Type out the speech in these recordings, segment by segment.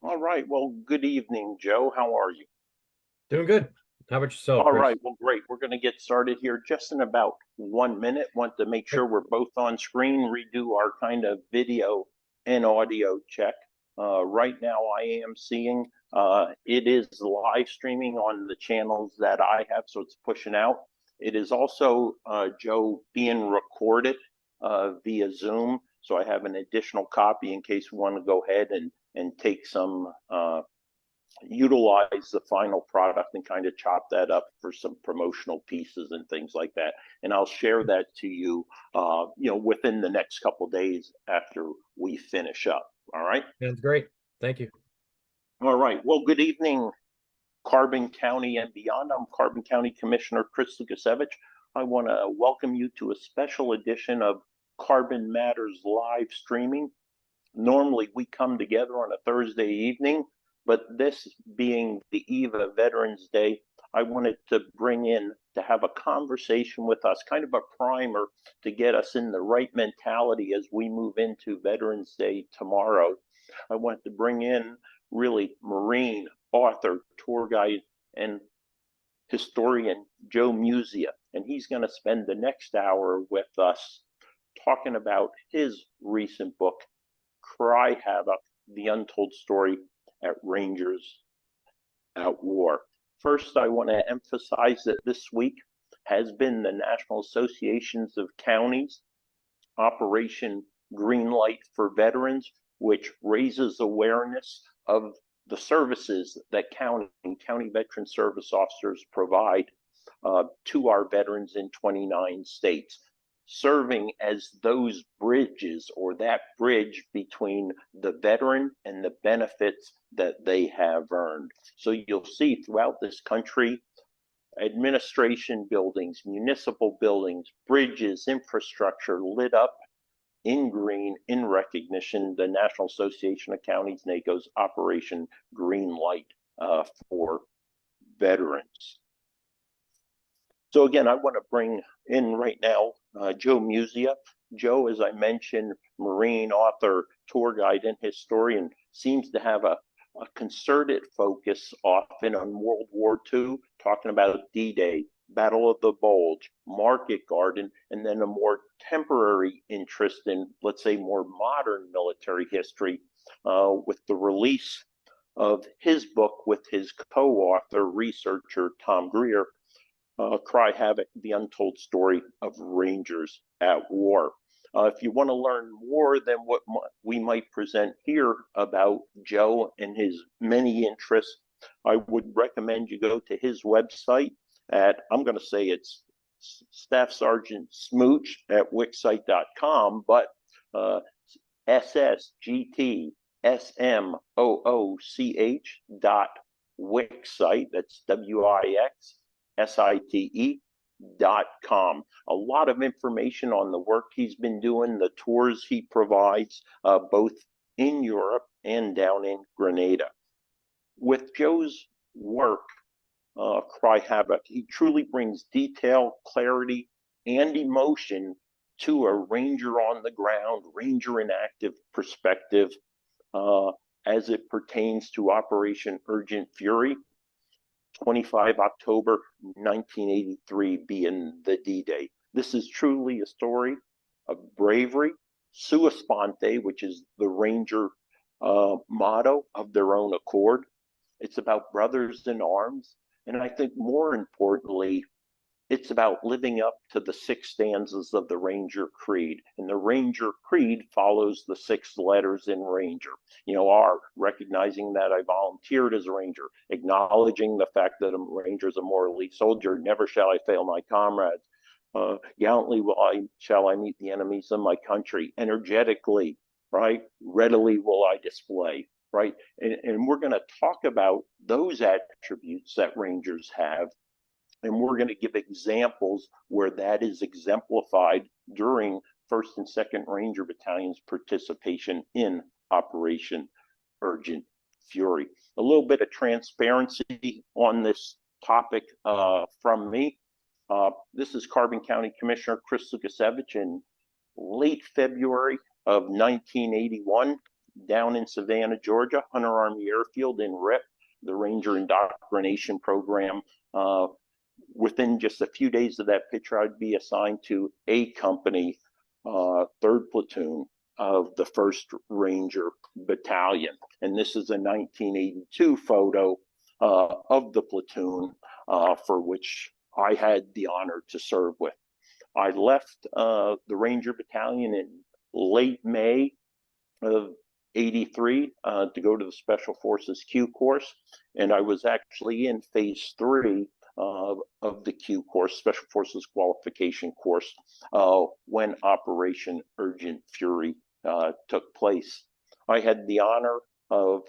All right. Well, good evening, Joe. How are you? Doing good. How about yourself, All Chris? right. Well, great. We're going to get started here just in about 1 minute. Want to make Okay. sure we're both on screen, redo our kind of video and audio check. Right now, I am seeing it is live streaming on the channels that I have, so it's pushing out. It is also, Joe, being recorded via Zoom. So I have an additional copy in case we want to go ahead and take some utilize the final product and kind of chop that up for some promotional pieces and things like that. And I'll share that to you, within the next couple of days after we finish up. All right. Sounds great. Thank you. All right. Well, good evening, Carbon County and beyond. I'm Carbon County Commissioner Chris Lukasevich. I want to welcome you to a special edition of Carbon Matters live streaming. Normally, we come together on a Thursday evening, but this being the eve of Veterans Day, I wanted to bring in to have a conversation with us, kind of a primer to get us in the right mentality as we move into Veterans Day tomorrow. I wanted to bring in really Marine, author, tour guide, and historian Joe Musia, and he's going to spend the next hour with us talking about his recent book, Cry Havoc, The Untold Story at Rangers at War. First, I want to emphasize that this week has been the National Associations of Counties Operation Greenlight for Veterans, which raises awareness of the services that county veteran service officers provide to our veterans in 29 states, serving as those bridges or that bridge between the veteran and the benefits that they have earned. So you'll see throughout this country, administration buildings, municipal buildings, bridges, infrastructure lit up in green in recognition. The National Association of Counties, NACO's Operation Green Light for veterans. So again, I want to bring in right now Joe Musia. Joe, as I mentioned, Marine author, tour guide, and historian, seems to have a concerted focus often on World War II, talking about D-Day, Battle of the Bulge, Market Garden, and then a more temporary interest in, let's say, more modern military history with the release of his book with his co-author, researcher Tom Greer, Cry Havoc, The Untold Story of Rangers at War. If you want to learn more than what we might present here about Joe and his many interests, I would recommend you go to his website at, I'm going to say it's Staff Sergeant Smooch at Wixsite.com, but SSGTSMOOCH.Wixsite, that's WIXSITE.com. A lot of information on the work he's been doing, the tours he provides, both in Europe and down in Grenada. With Joe's work, Cry Havoc, he truly brings detail, clarity, and emotion to a ranger on the ground, ranger in active perspective as it pertains to Operation Urgent Fury, 25 October 1983 being the D-Day. This is truly a story of bravery, sua sponte, which is the Ranger motto of their own accord. It's about brothers in arms. And I think more importantly, it's about living up to the 6 stanzas of the Ranger Creed. And the Ranger Creed follows the 6 letters in Ranger. R, recognizing that I volunteered as a Ranger, acknowledging the fact that a Ranger is a more elite soldier, never shall I fail my comrades. Gallantly shall I meet the enemies of my country, energetically, right? Readily will I display, right? And we're going to talk about those attributes that Rangers have. And we're going to give examples where that is exemplified during 1st and 2nd Ranger Battalion's participation in Operation Urgent Fury. A little bit of transparency on this topic from me. This is Carbon County Commissioner Chris Lukasevich in late February of 1981. down in Savannah, Georgia, Hunter Army Airfield in RIP, the Ranger Indoctrination Program. Within just a few days of that picture, I'd be assigned to A Company, 3rd Platoon of the 1st Ranger Battalion. And this is a 1982 photo of the platoon for which I had the honor to serve with. I left the Ranger Battalion in late May of '83 to go to the Special Forces Q course, and I was actually in phase 3 of the Q course, Special Forces Qualification course, when Operation Urgent Fury took place. I had the honor of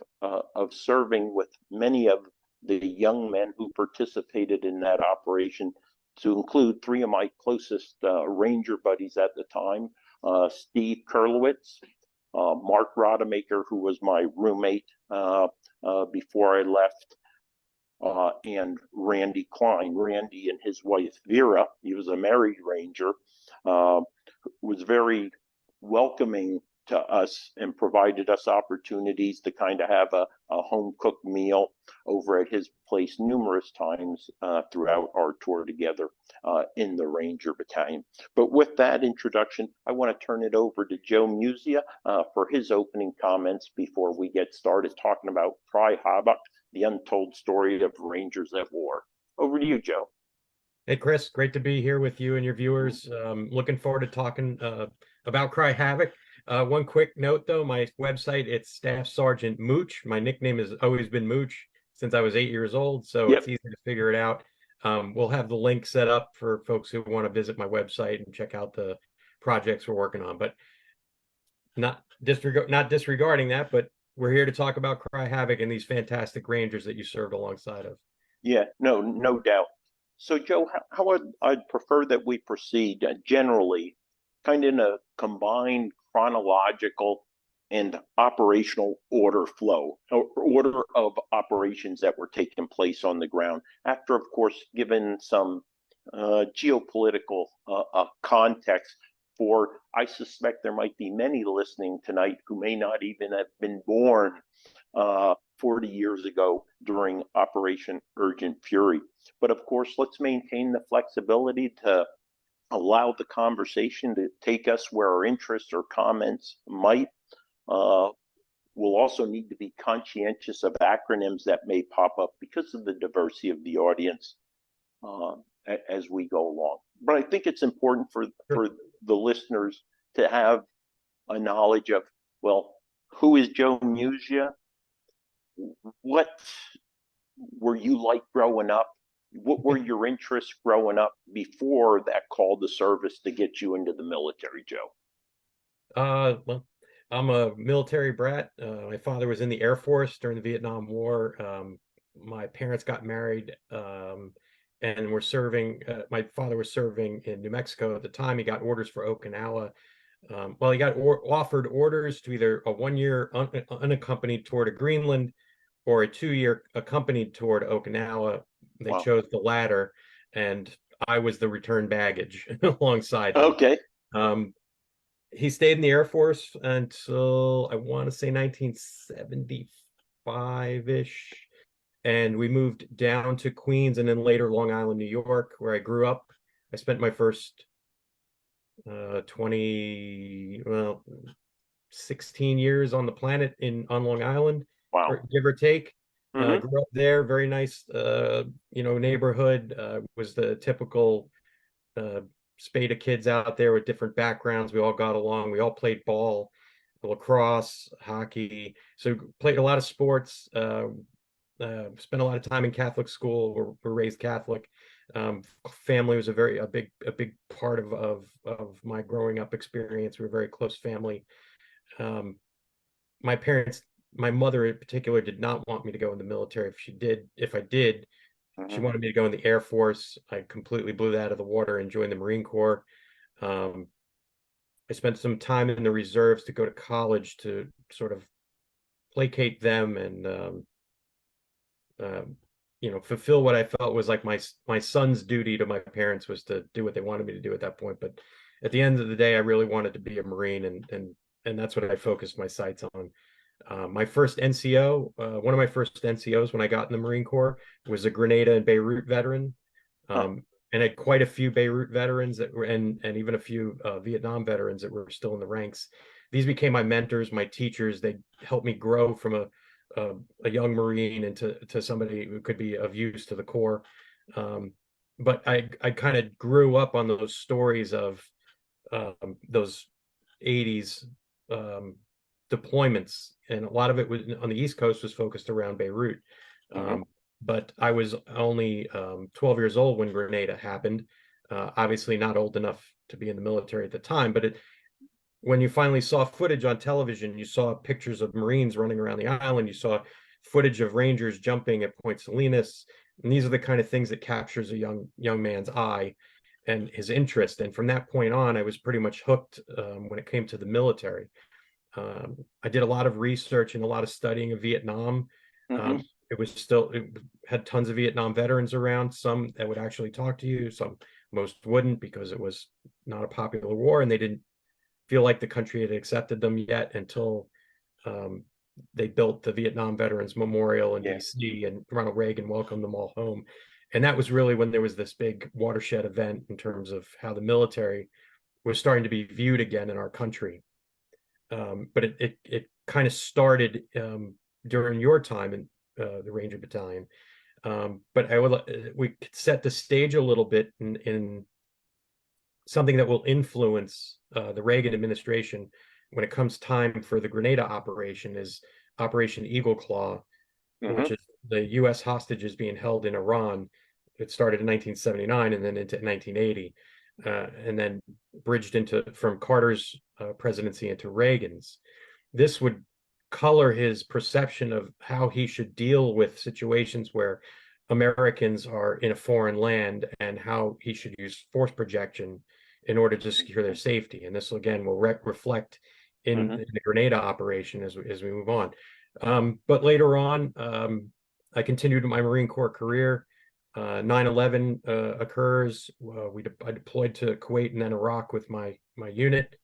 serving with many of the young men who participated in that operation, to include 3 of my closest Ranger buddies at the time, Steve Kurlowitz, Mark Rodemaker, who was my roommate before I left, and Randy Klein. Randy and his wife Vera, he was a married Ranger, was very welcoming to us and provided us opportunities to kind of have a home cooked meal over at his place numerous times throughout our tour together in the Ranger Battalion. But with that introduction, I want to turn it over to Joe Musia for his opening comments before we get started talking about Cry Havoc, the untold story of Rangers at War. Over to you, Joe. Hey, Chris, great to be here with you and your viewers. Looking forward to talking about Cry Havoc. One quick note, though, my website, it's Staff Sergeant Mooch. My nickname has always been Mooch since I was 8 years old, so It's easy to figure it out. We'll have the link set up for folks who want to visit my website and check out the projects we're working on. But not disregarding that, but we're here to talk about Cry Havoc and these fantastic Rangers that you served alongside of. Yeah, no doubt. So, Joe, how I'd prefer that we proceed generally, kind of in a combined chronological and operational order flow, or order of operations that were taking place on the ground. After, of course, given some geopolitical context for, I suspect there might be many listening tonight who may not even have been born 40 years ago during Operation Urgent Fury. But of course, let's maintain the flexibility to allow the conversation to take us where our interests or comments might. We'll also need to be conscientious of acronyms that may pop up because of the diversity of the audience as we go along. But I think it's important for the listeners to have a knowledge of, well, who is Joe Musia? What were you like growing up? What were your interests growing up before that call to service to get you into the military, Joe? Well, I'm a military brat. My father was in the Air Force during the Vietnam War. My parents got married and were serving. My father was serving in New Mexico at the time. He got orders for Okinawa. Well, he got offered orders to either a 1-year unaccompanied tour to Greenland or a 2-year accompanied tour to Okinawa. They chose the latter, and I was the return baggage alongside them. Okay. He stayed in the Air Force until, I want to say, 1975-ish. And we moved down to Queens and then later Long Island, New York, where I grew up. I spent my first 16 years on the planet on Long Island, give or take. Grew up there, very nice, neighborhood. Was the typical spade of kids out there with different backgrounds. We all got along. We all played ball, lacrosse, hockey. So played a lot of sports. Spent a lot of time in Catholic school. We're raised Catholic. Family was a big part of my growing up experience. We were a very close family. My parents, my mother in particular, did not want me to go in the military. If I did, she wanted me to go in the Air Force. I completely blew that out of the water and joined the Marine Corps. I spent some time in the reserves to go to college to sort of placate them and fulfill what I felt was like my son's duty to my parents, was to do what they wanted me to do at that point. But at the end of the day, I really wanted to be a Marine, and that's what I focused my sights on. My first NCO, one of my first NCOs when I got in the Marine Corps was a Grenada and Beirut veteran. And had quite a few Beirut veterans that were, and even a few Vietnam veterans that were still in the ranks. These became my mentors, my teachers. They helped me grow from a young Marine into somebody who could be of use to the Corps. But I kind of grew up on those stories of those 80s deployments, and a lot of it was on the East Coast was focused around Beirut. But I was only 12 years old when Grenada happened. Obviously not old enough to be in the military at the time, but when you finally saw footage on television, you saw pictures of Marines running around the island, you saw footage of Rangers jumping at Point Salinas, and these are the kind of things that captures a young man's eye and his interest. And from that point on, I was pretty much hooked when it came to the military. I did a lot of research and a lot of studying of Vietnam. It had tons of Vietnam veterans around, some that would actually talk to you, most wouldn't, because it was not a popular war and they didn't feel like the country had accepted them yet until they built the Vietnam Veterans Memorial in DC, and Ronald Reagan welcomed them all home. And that was really when there was this big watershed event in terms of how the military was starting to be viewed again in our country. But it kind of started during your time in the Ranger Battalion. But we could set the stage a little bit in something that will influence the Reagan administration when it comes time for the Grenada operation, is Operation Eagle Claw, which is the U.S. hostages being held in Iran. It started in 1979 and then into 1980, and then bridged from Carter's presidency into Reagan's. This would color his perception of how he should deal with situations where Americans are in a foreign land, and how he should use force projection in order to secure their safety. And this again will reflect in the Grenada operation as we move on. But later on, I continued my Marine Corps career. 9/11 occurs. I deployed to Kuwait and then Iraq with my unit.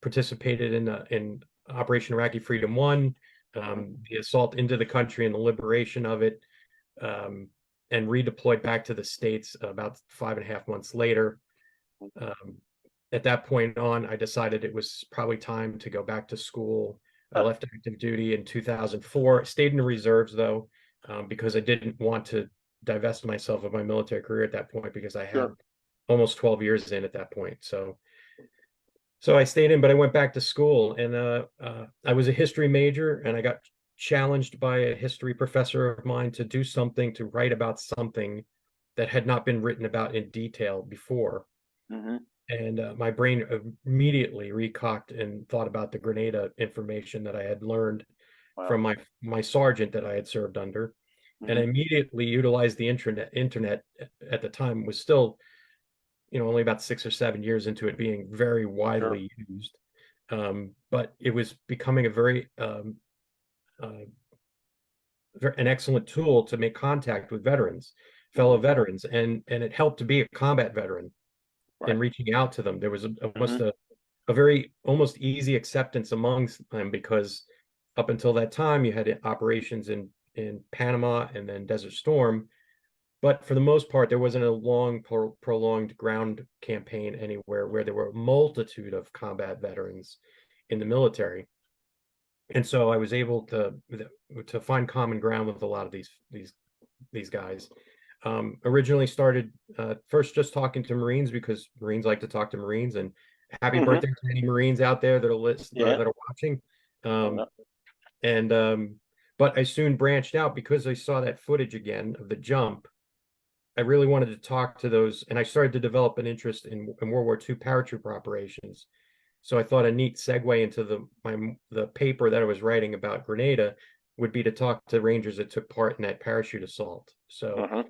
Participated in Operation Iraqi Freedom 1, the assault into the country and the liberation of it, and redeployed back to the States about 5.5 months later. At that point on, I decided it was probably time to go back to school. I left active duty in 2004, stayed in the reserves though, because I didn't want to divest myself of my military career at that point, because I had almost 12 years in at that point. So I stayed in, but I went back to school, and I was a history major, and I got challenged by a history professor of mine to do something, to write about something that had not been written about in detail before. And my brain immediately recocked and thought about the Grenada information that I had learned from my sergeant that I had served under, and I immediately utilized the internet. At the time was still, only about 6 or 7 years into it being very widely used, but it was becoming a very an excellent tool to make contact with fellow veterans, and it helped to be a combat veteran. And reaching out to them, there was a very almost easy acceptance amongst them, because up until that time you had operations in Panama and then Desert Storm, but for the most part there wasn't a long prolonged ground campaign anywhere where there were a multitude of combat veterans in the military. And so I was able to find common ground with a lot of these guys. Originally started first just talking to Marines, because Marines like to talk to Marines, and happy birthday to any Marines out there that are watching. But I soon branched out, because I saw that footage again of the jump. I really wanted to talk to those, and I started to develop an interest in World War II paratrooper operations. So I thought a neat segue into the paper that I was writing about Grenada would be to talk to Rangers that took part in that parachute assault. So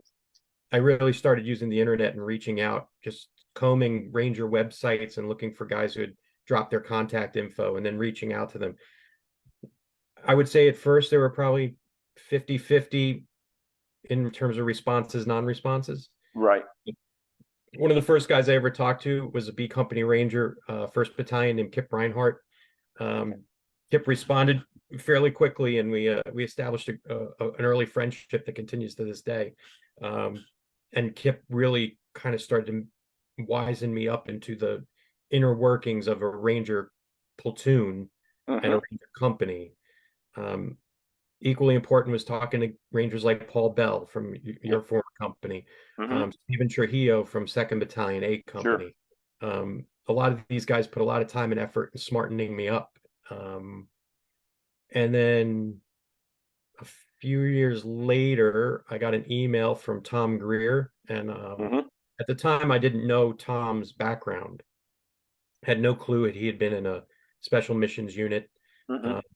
I really started using the internet and reaching out, just combing Ranger websites and looking for guys who had dropped their contact info, and then reaching out to them. I would say at first there were probably 50-50 in terms of responses, non-responses. Right. One of the first guys I ever talked to was a B Company Ranger, 1st Battalion, named Kip Reinhardt. Kip responded fairly quickly, and we established an early friendship that continues to this day. And Kip really kind of started to wisen me up into the inner workings of a Ranger platoon and a Ranger company. Equally important was talking to Rangers like Paul Bell from your former company, Stephen Trujillo from 2nd Battalion A Company. A lot of these guys put a lot of time and effort in smartening me up. And then a few years later, I got an email from Tom Greer. And at the time, I didn't know Tom's background. Had no clue that he had been in a special missions unit.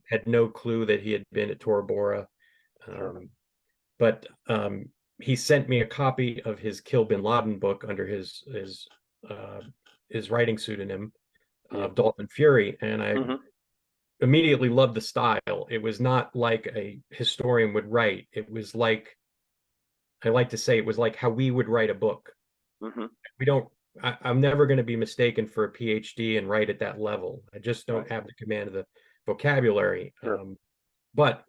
Had no clue that he had been at Tora Bora. But he sent me a copy of his Kill Bin Laden book under his writing pseudonym of Dolphin Fury, and I immediately loved the style. It was not like a historian would write. It was like, I like to say, it was like how we would write a book. We don't. I'm never going to be mistaken for a PhD and write at that level. I just don't have the command of the vocabulary. But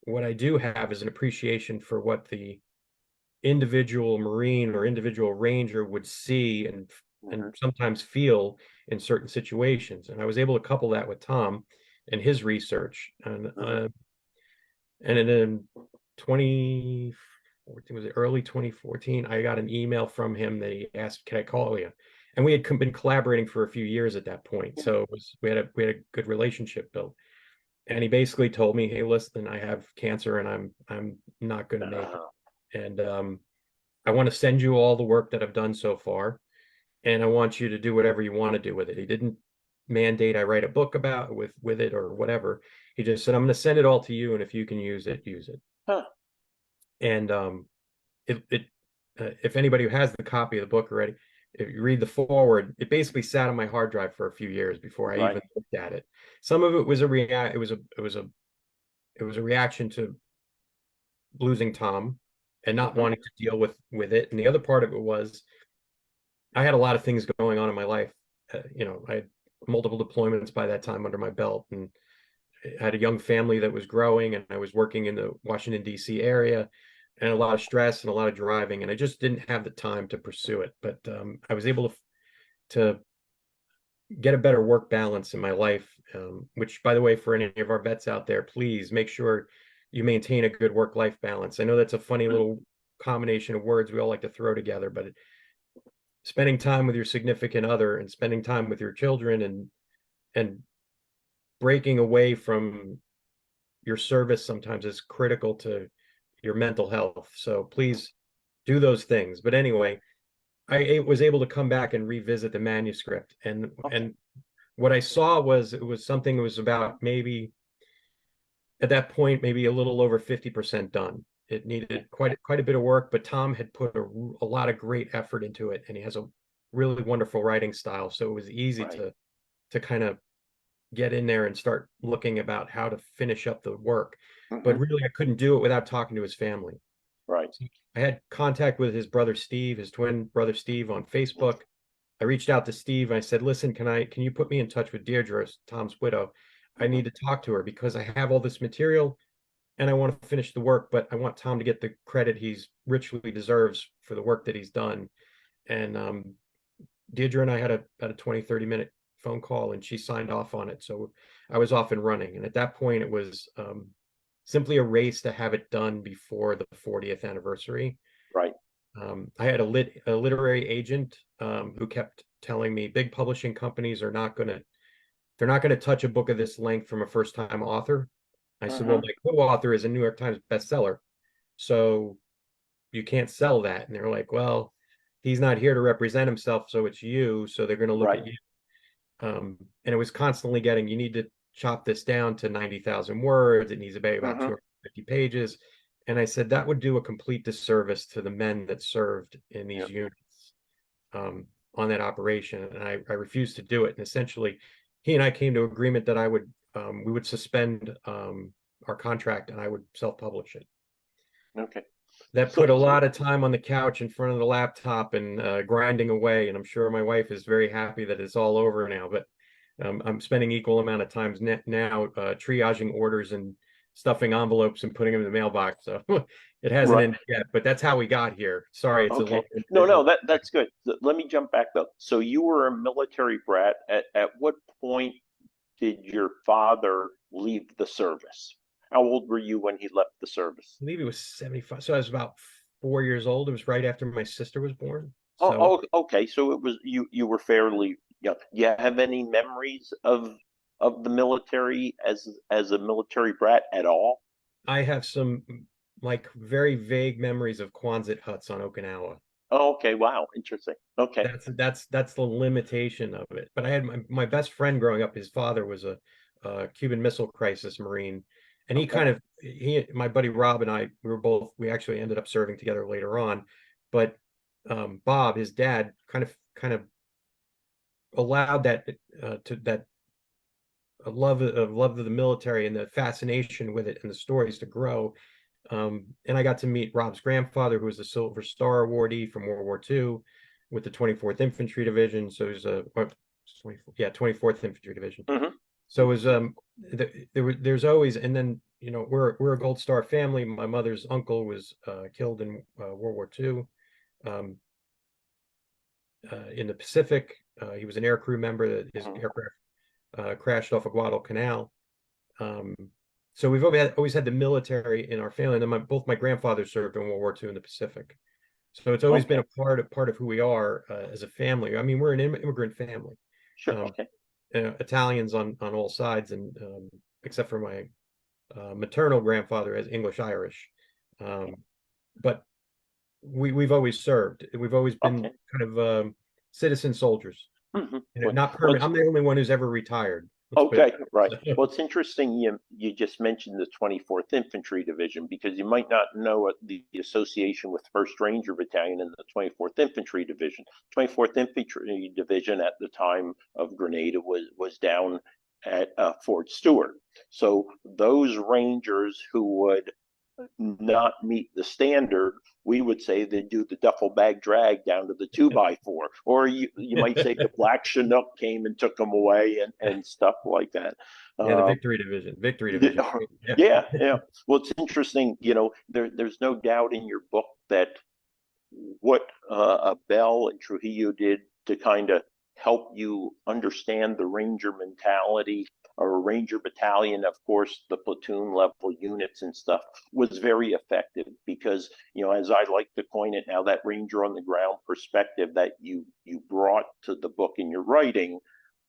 what I do have is an appreciation for what the individual Marine or individual Ranger would see and sometimes feel in certain situations. And I was able to couple that with Tom and his research. And in 2014, was it early 2014, I got an email from him that he asked, "Can I call you?" And we had been collaborating for a few years at that point, so we had a good relationship built. And he basically told me, "Hey, listen, I have cancer, and I'm not going to make it, and I want to send you all the work that I've done so far, and I want you to do whatever you want to do with it." He didn't mandate I write a book about with it or whatever. He just said, "I'm going to send it all to you, and if you can use it, use it." And if anybody who has the copy of the book already, if you read the foreword, it basically sat on my hard drive for a few years before I even looked at it. Some of it was a reaction to losing Tom and not wanting to deal with it, and the other part of it was I had a lot of things going on in my life. I had multiple deployments by that time under my belt, and I had a young family that was growing, and I was working in the Washington, D.C. area, and a lot of stress and a lot of driving, and I just didn't have the time to pursue it. But I was able to get a better work balance in my life, which, by the way, for any of our vets out there, please make sure you maintain a good work-life balance. I know that's a funny little combination of words we all like to throw together, but spending time with your significant other and spending time with your children and breaking away from your service sometimes is critical to your mental health. So please do those things. But anyway, I was able to come back and revisit the manuscript, and what I saw was it was something that was about, maybe at that point, maybe a little over 50% done. It needed quite a bit of work, but Tom had put a lot of great effort into it, and he has a really wonderful writing style. So it was easy to kind of get in there and start looking about how to finish up the work. But really, I couldn't do it without talking to his family. So I had contact with his brother Steve, his twin brother Steve, on Facebook. I reached out to Steve. And I said, "Listen, can you put me in touch with Deirdre, Tom's widow? I need to talk to her because I have all this material and I want to finish the work, but I want Tom to get the credit he's richly deserves for the work that he's done." And Deirdre and I had about a 20-30 minute phone call, and she signed off on it. So I was off and running. And at that point, it was simply a race to have it done before the 40th anniversary. I had a literary agent who kept telling me big publishing companies are not going to touch a book of this length from a first-time author. I said, "Well, my co-author is a New York Times bestseller, so you can't sell that." And they're like, "Well, he's not here to represent himself, so it's you, so they're going to look at you." And it was constantly getting, "You need to chop this down to 90,000 words. It needs to be about 250 pages." And I said, that would do a complete disservice to the men that served in these units on that operation. And I refused to do it. And essentially, he and I came to agreement that we would suspend our contract and I would self-publish it. That put a lot of time on the couch in front of the laptop and grinding away. And I'm sure my wife is very happy that it's all over now. But I'm spending equal amount of times now triaging orders and stuffing envelopes and putting them in the mailbox. So it hasn't Right. ended yet, but that's how we got here. Sorry, it's a long. Okay. No, that's good. Let me jump back though. So you were a military brat. At what point did your father leave the service? How old were you when he left the service? I believe he was 75. So I was about 4 years old. It was right after my sister was born. So Okay. So it was you were fairly young. Do you have any memories of the military as a military brat at all? I have some like very vague memories of Quonset huts on Okinawa. Oh, okay. Wow. Interesting. Okay. That's the limitation of it. But I had my best friend growing up. His father was a Cuban Missile Crisis Marine, and Okay. my buddy Rob and I, we actually ended up serving together later on. But Bob, his dad, kind of allowed that to that a love of the military and the fascination with it and the stories to grow. And I got to meet Rob's grandfather, who was a Silver Star awardee from World War II with the 24th Infantry Division. So he was a 24th Infantry Division. Mm-hmm. So it was there's always, and then we're a Gold Star family. My mother's uncle was killed in World War II in the Pacific. He was an aircrew member that his aircraft crashed off of Guadalcanal. So we've always had the military in our family, and then both my grandfathers served in World War II in the Pacific. So it's always been a part of who we are as a family. I mean, we're an immigrant family. Sure. Okay. Italians on all sides, and except for my maternal grandfather as English Irish. But we've always served. We've always been kind of citizen soldiers. Mm-hmm. Not permanent. I'm the only one who's ever retired. Okay, right. Well, it's interesting you just mentioned the 24th Infantry Division, because you might not know the association with 1st Ranger Battalion and the 24th Infantry Division. 24th Infantry Division at the time of Grenada was down at Fort Stewart. So those Rangers who would not meet the standard, we would say they do the duffel bag drag down to the 2x4, or you might say the Black Chinook came and took them away and stuff like that. Yeah, the Victory Division. Yeah. Well, it's interesting. There's no doubt in your book that what Abel and Trujillo did to kind of help you understand the Ranger mentality, or a Ranger battalion, of course, the platoon level units and stuff, was very effective, because, as I like to coin it now, that Ranger on the ground perspective that you brought to the book in your writing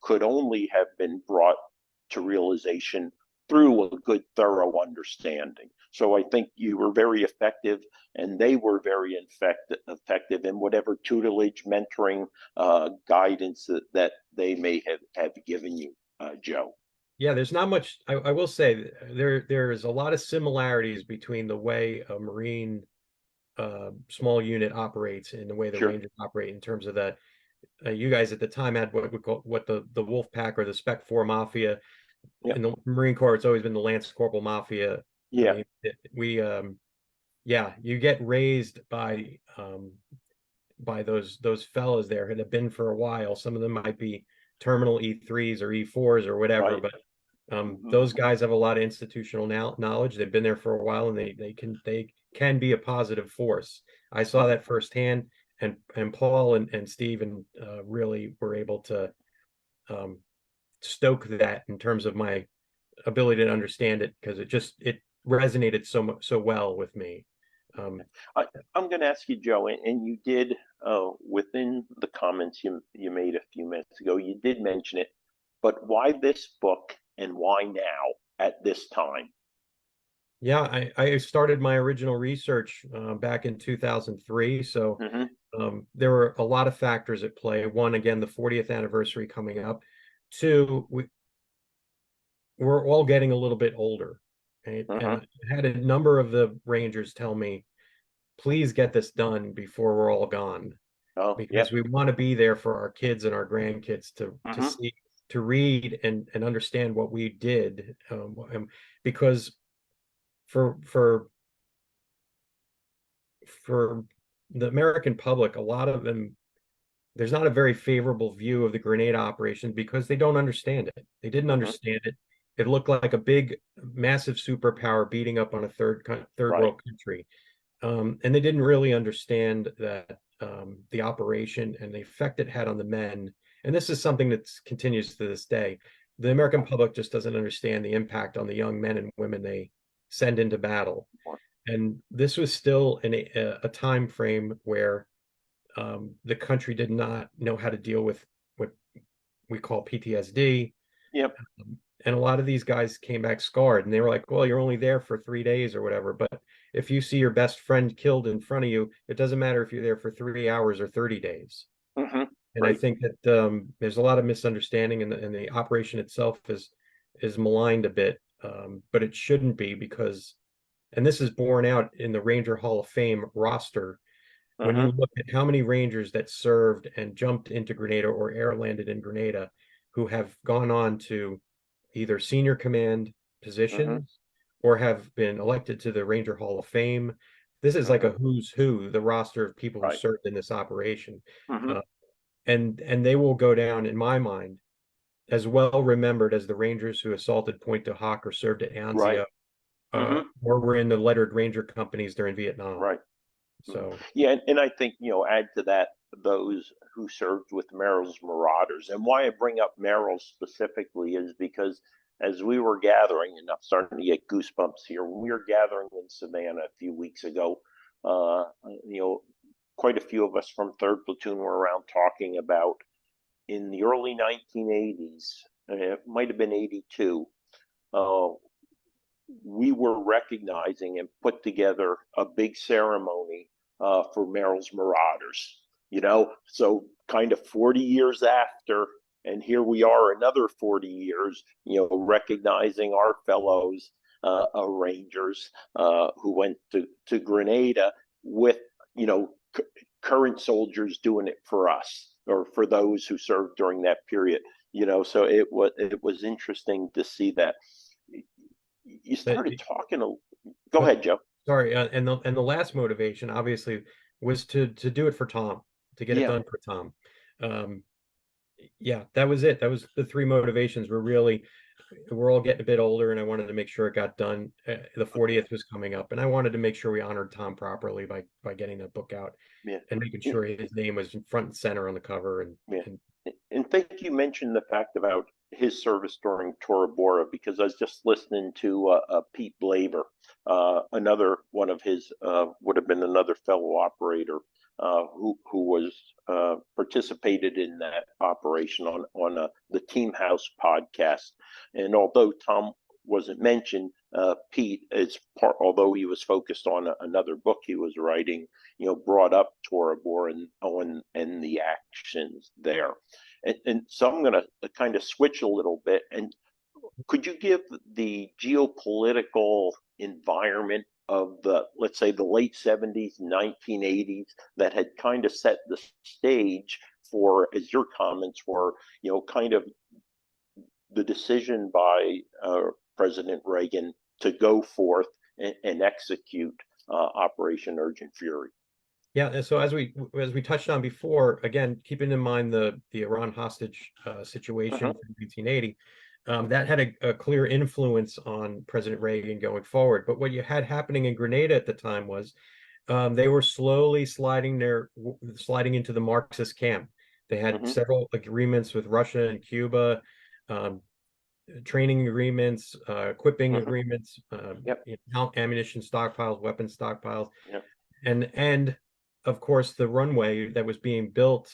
could only have been brought to realization through a good, thorough understanding. So I think you were very effective, and they were very effective in whatever tutelage, mentoring, guidance that they may have given you, Joe. Yeah, there's not much. I will say there is a lot of similarities between the way a Marine small unit operates and the way the Rangers operate, in terms of that. You guys at the time had what we call the Wolf Pack, or the Spec 4 Mafia. In the Marine Corps, it's always been the Lance Corporal Mafia. Yeah. You get raised by those fellas there that have been for a while. Some of them might be terminal E3s or E4s or whatever, but those guys have a lot of institutional knowledge. They've been there for a while, and they can be a positive force. I saw that firsthand, and Paul and Stephen really were able to stoke that in terms of my ability to understand it, because it resonated so well with me. I'm going to ask you, Joe, and you did within the comments you made a few minutes ago, you did mention it, but why this book and why now at this time? Yeah, I started my original research back in 2003. So there were a lot of factors at play. One, again, the 40th anniversary coming up. Two, we're all getting a little bit older. Right? And I had a number of the Rangers tell me, please get this done before we're all gone. Because we want to be there for our kids and our grandkids to see, to read and understand what we did. Because for the American public, a lot of them there's not a very favorable view of the Grenada operation because they don't understand it. They didn't understand it. It looked like a big, massive superpower beating up on a third world country. And they didn't really understand that the operation and the effect it had on the men. And this is something that continues to this day. The American public just doesn't understand the impact on the young men and women they send into battle. And this was still in a time frame where the country did not know how to deal with what we call PTSD. Yep. And a lot of these guys came back scarred, and they were like, well, you're only there for 3 days or whatever. But if you see your best friend killed in front of you, it doesn't matter if you're there for 3 hours or 30 days. And I think that there's a lot of misunderstanding, and the operation itself is maligned a bit, but it shouldn't be, because, and this is borne out in the Ranger Hall of Fame roster. When you look at how many Rangers that served and jumped into Grenada or air landed in Grenada who have gone on to either senior command positions or have been elected to the Ranger Hall of Fame, this is like a who's who, the roster of people who served in this operation. And they will go down, in my mind, as well remembered as the Rangers who assaulted Pointe du Hoc or served at Anzio, or were in the lettered Ranger companies during Vietnam. So yeah, and I think, add to that those who served with Merrill's Marauders. And why I bring up Merrill specifically is because as we were gathering, and I'm starting to get goosebumps here, when we were gathering in Savannah a few weeks ago, quite a few of us from 3rd Platoon were around talking about, in the early 1980s, it might have been 82, we were recognizing and put together a big ceremony for Merrill's Marauders, so kind of 40 years after, and here we are another 40 years, recognizing our fellows Rangers who went to Grenada with, current soldiers doing it for us, or for those who served during that period, so it was interesting to see that. You started talking. Go ahead, Joe. Sorry, and the last motivation obviously was to do it for Tom, to get it done for Tom. Yeah, that was it. That was the 3 motivations. We're all getting a bit older, and I wanted to make sure it got done. The 40th was coming up, and I wanted to make sure we honored Tom properly by getting that book out and making sure his name was front and center on the cover. And think you mentioned the fact about his service during Tora Bora, because I was just listening to Pete Blaber, another one of his, would have been another fellow operator who was participated in that operation on the Team House podcast. And although Tom wasn't mentioned, Pete is although he was focused on another book he was writing, brought up Tora Bora and the actions there. And so I'm going to kind of switch a little bit. And could you give the geopolitical environment of let's say the late 70s, 1980s, that had kind of set the stage for, as your comments were, kind of the decision by President Reagan to go forth and execute Operation Urgent Fury? Yeah, so as we touched on before, again, keeping in mind the Iran hostage situation from 1980, that had a clear influence on President Reagan going forward. But what you had happening in Grenada at the time was they were slowly sliding into the Marxist camp. They had several agreements with Russia and Cuba, training agreements, equipping agreements, ammunition stockpiles, weapon stockpiles, and of course, the runway that was being built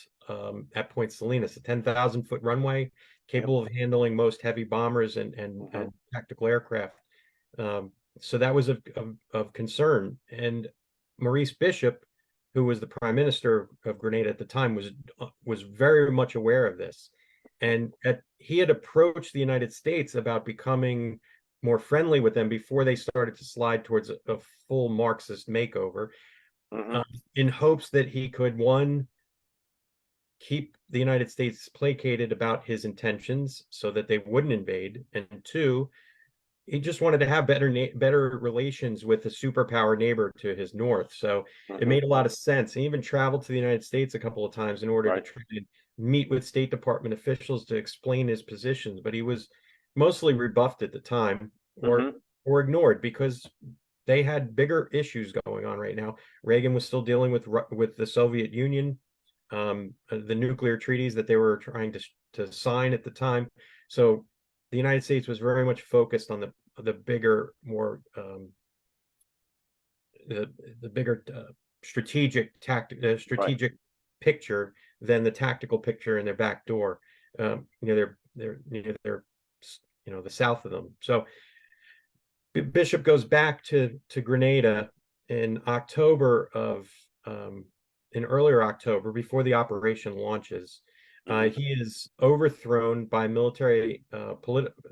at Point Salinas, a 10,000-foot runway capable of handling most heavy bombers and tactical aircraft. So that was of concern. And Maurice Bishop, who was the prime minister of Grenada at the time, was very much aware of this. And he had approached the United States about becoming more friendly with them before they started to slide towards a full Marxist makeover. In hopes that he could, 1, keep the United States placated about his intentions so that they wouldn't invade, and 2, he just wanted to have better relations with the superpower neighbor to his north. So it made a lot of sense. He even traveled to the United States a couple of times in order to try and meet with State Department officials to explain his positions, but he was mostly rebuffed at the time or ignored because they had bigger issues going on right now. Reagan was still dealing with the Soviet Union, the nuclear treaties that they were trying to sign at the time. So the United States was very much focused on the bigger, more the bigger strategic picture than the tactical picture in their back door. They're the south of them. So Bishop goes back to Grenada in earlier October, before the operation launches. He is overthrown by a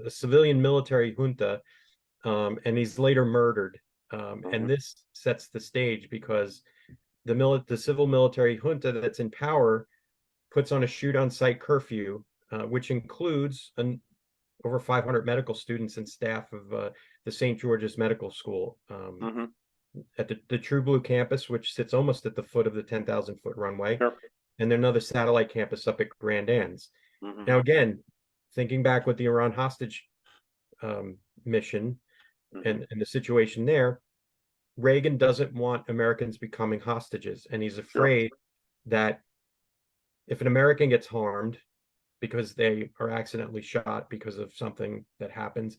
civilian military junta, and he's later murdered. And this sets the stage because the civil military junta that's in power puts on a shoot-on-sight curfew, which includes over 500 medical students and staff of the St. George's Medical School at the True Blue campus, which sits almost at the foot of the 10,000-foot runway. And then another satellite campus up at Grand Anse. Now, again, thinking back with the Iran hostage mission and the situation there, Reagan doesn't want Americans becoming hostages. And he's afraid that if an American gets harmed because they are accidentally shot because of something that happens,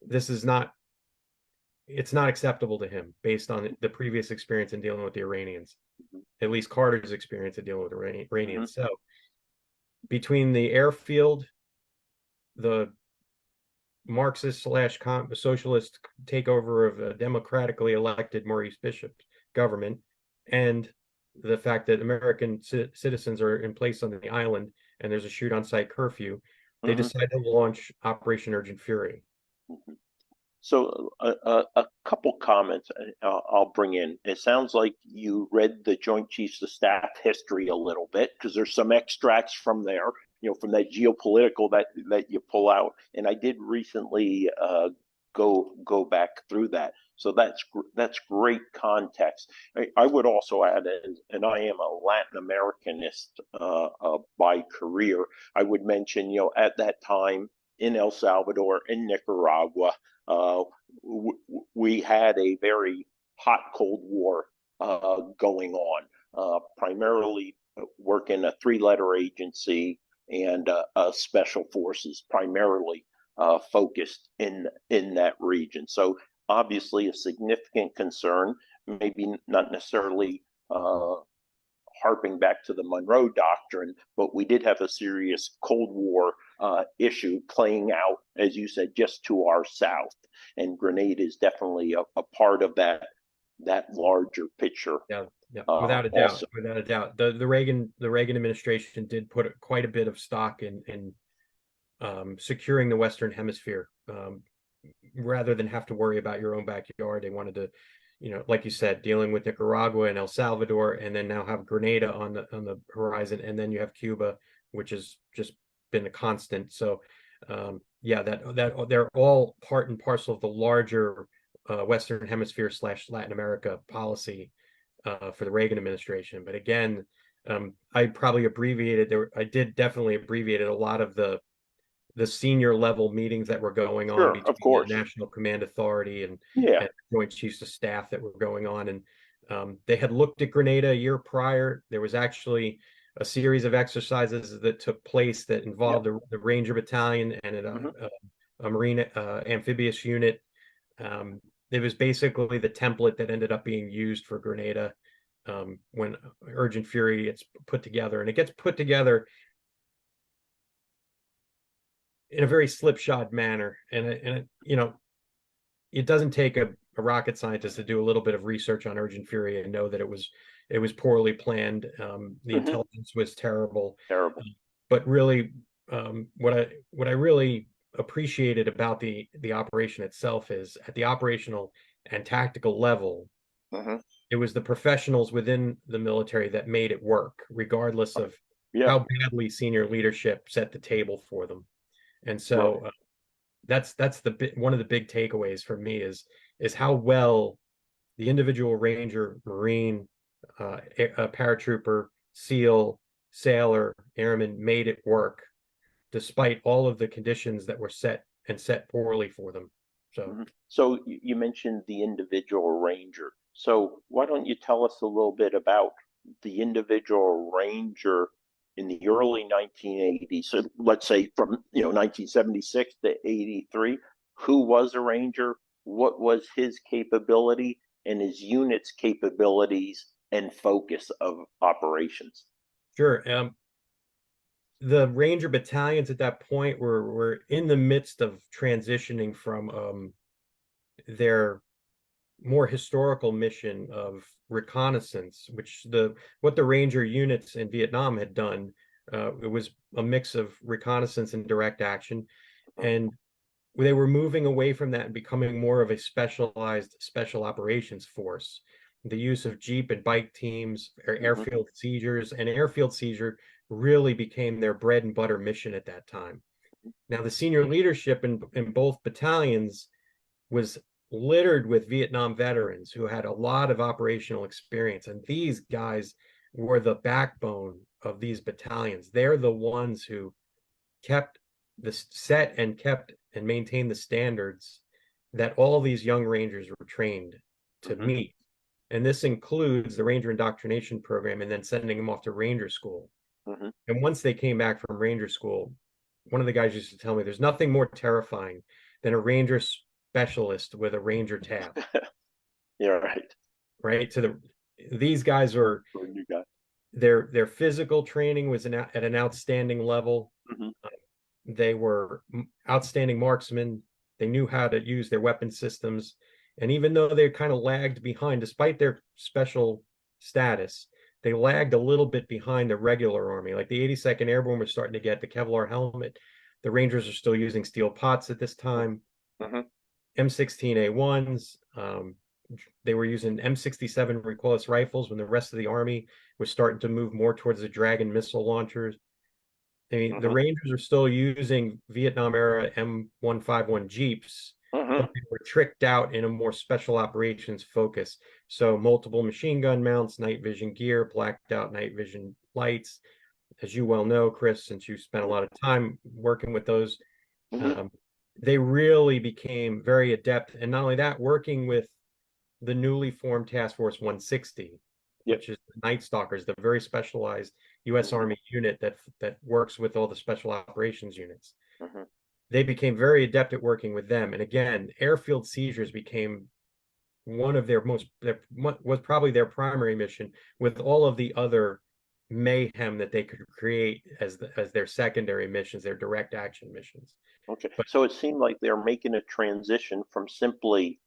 it's not acceptable to him based on the previous experience in dealing with the Iranians, at least Carter's experience in dealing with the Iranians. So between the airfield, the Marxist/socialist takeover of a democratically elected Maurice Bishop's government, and the fact that American citizens are in place on the island and there's a shoot-on-sight curfew, they decide to launch Operation Urgent Fury. So a couple comments I'll bring in. It sounds like you read the Joint Chiefs of Staff history a little bit, because there's some extracts from there, from that geopolitical that you pull out. And I did recently go back through that. So that's great context. I would also add, and I am a Latin Americanist by career, I would mention, at that time in El Salvador, in Nicaragua, we had a very hot Cold War going on, primarily working a three-letter agency and special forces, primarily focused in that region. So obviously a significant concern, maybe not necessarily harping back to the Monroe Doctrine, but we did have a serious Cold War issue playing out, as you said, just to our south. And Grenada is definitely a part of that larger picture. Yeah, without a doubt. Also. Without a doubt. The Reagan administration did put quite a bit of stock in securing the Western Hemisphere. Rather than have to worry about your own backyard, they wanted to, like you said, dealing with Nicaragua and El Salvador, and then now have Grenada on the horizon, and then you have Cuba, which has just been a constant. So that they're all part and parcel of the larger Western Hemisphere / Latin America policy for the Reagan administration. But again, I probably I did definitely abbreviated a lot of the senior level meetings that were going on between the National Command Authority and Joint Chiefs of Staff that were going on. And they had looked at Grenada a year prior. There was actually a series of exercises that took place that involved the Ranger Battalion and a Marine amphibious unit. It was basically the template that ended up being used for Grenada when Urgent Fury gets put together. And it gets put together in a very slipshod manner, and it doesn't take a rocket scientist to do a little bit of research on Urgent Fury and know that it was poorly planned. The intelligence was terrible. But really, what I really appreciated about the operation itself is at the operational and tactical level, it was the professionals within the military that made it work, regardless of how badly senior leadership set the table for them. And so that's one of the big takeaways for me is how well the individual Ranger, Marine, a paratrooper, SEAL, sailor, airman made it work despite all of the conditions that were set poorly for them. So, So you mentioned the individual Ranger. So why don't you tell us a little bit about the individual Ranger in the early 1980s? So let's say from 1976 to 83, who was a Ranger? What was his capability and his unit's capabilities and focus of operations? sure. The Ranger battalions at that point were in the midst of transitioning from their more historical mission of reconnaissance, which what the Ranger units in Vietnam had done. It was a mix of reconnaissance and direct action, and they were moving away from that and becoming more of a specialized special operations force. The use of Jeep and bike teams, airfield seizures, and airfield seizure really became their bread and butter mission at that time. Now, the senior leadership in both battalions was littered with Vietnam veterans who had a lot of operational experience. And these guys were the backbone of these battalions. They're the ones who kept the set and kept and maintained the standards that all these young Rangers were trained to meet. And this includes the Ranger indoctrination program and then sending them off to Ranger school. And once they came back from Ranger school, one of the guys used to tell me there's nothing more terrifying than a Ranger specialist with a Ranger tab. Yeah, right. Right. So these guys are their physical training was at an outstanding level. They were outstanding marksmen. They knew how to use their weapon systems. And even though they kind of lagged behind, despite their special status, they lagged a little bit behind the regular Army. Like the 82nd Airborne was starting to get the Kevlar helmet. The Rangers are still using steel pots at this time. M16A1s. They were using M67 recoilless rifles when the rest of the Army was starting to move more towards the Dragon missile launchers. I mean, the Rangers are still using Vietnam era M151 Jeeps, but they were tricked out in a more special operations focus. So multiple machine gun mounts, night vision gear, blacked out night vision lights. As you well know, Chris, since you spent a lot of time working with those, they really became very adept. And not only that, working with the newly formed Task Force 160, which is the Night Stalkers, the very specialized U.S. Army unit that works with all the special operations units. They became very adept at working with them. And again, airfield seizures became one of was probably their primary mission, with all of the other mayhem that they could create as their secondary missions, their direct action missions. Okay, so it seemed like they're making a transition from simply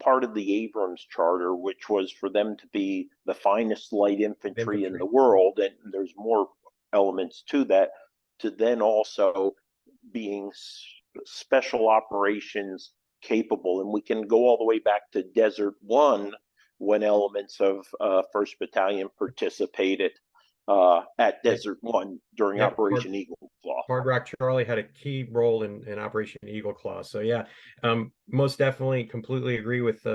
part of the Abrams Charter, which was for them to be the finest light infantry in the world, and there's more elements to that, to then also being special operations capable. And we can go all the way back to Desert One, when elements of 1st Battalion participated at Desert One during Operation Eagle Claw. Hard Rock Charlie had a key role in Operation Eagle Claw. So yeah, most definitely, completely agree with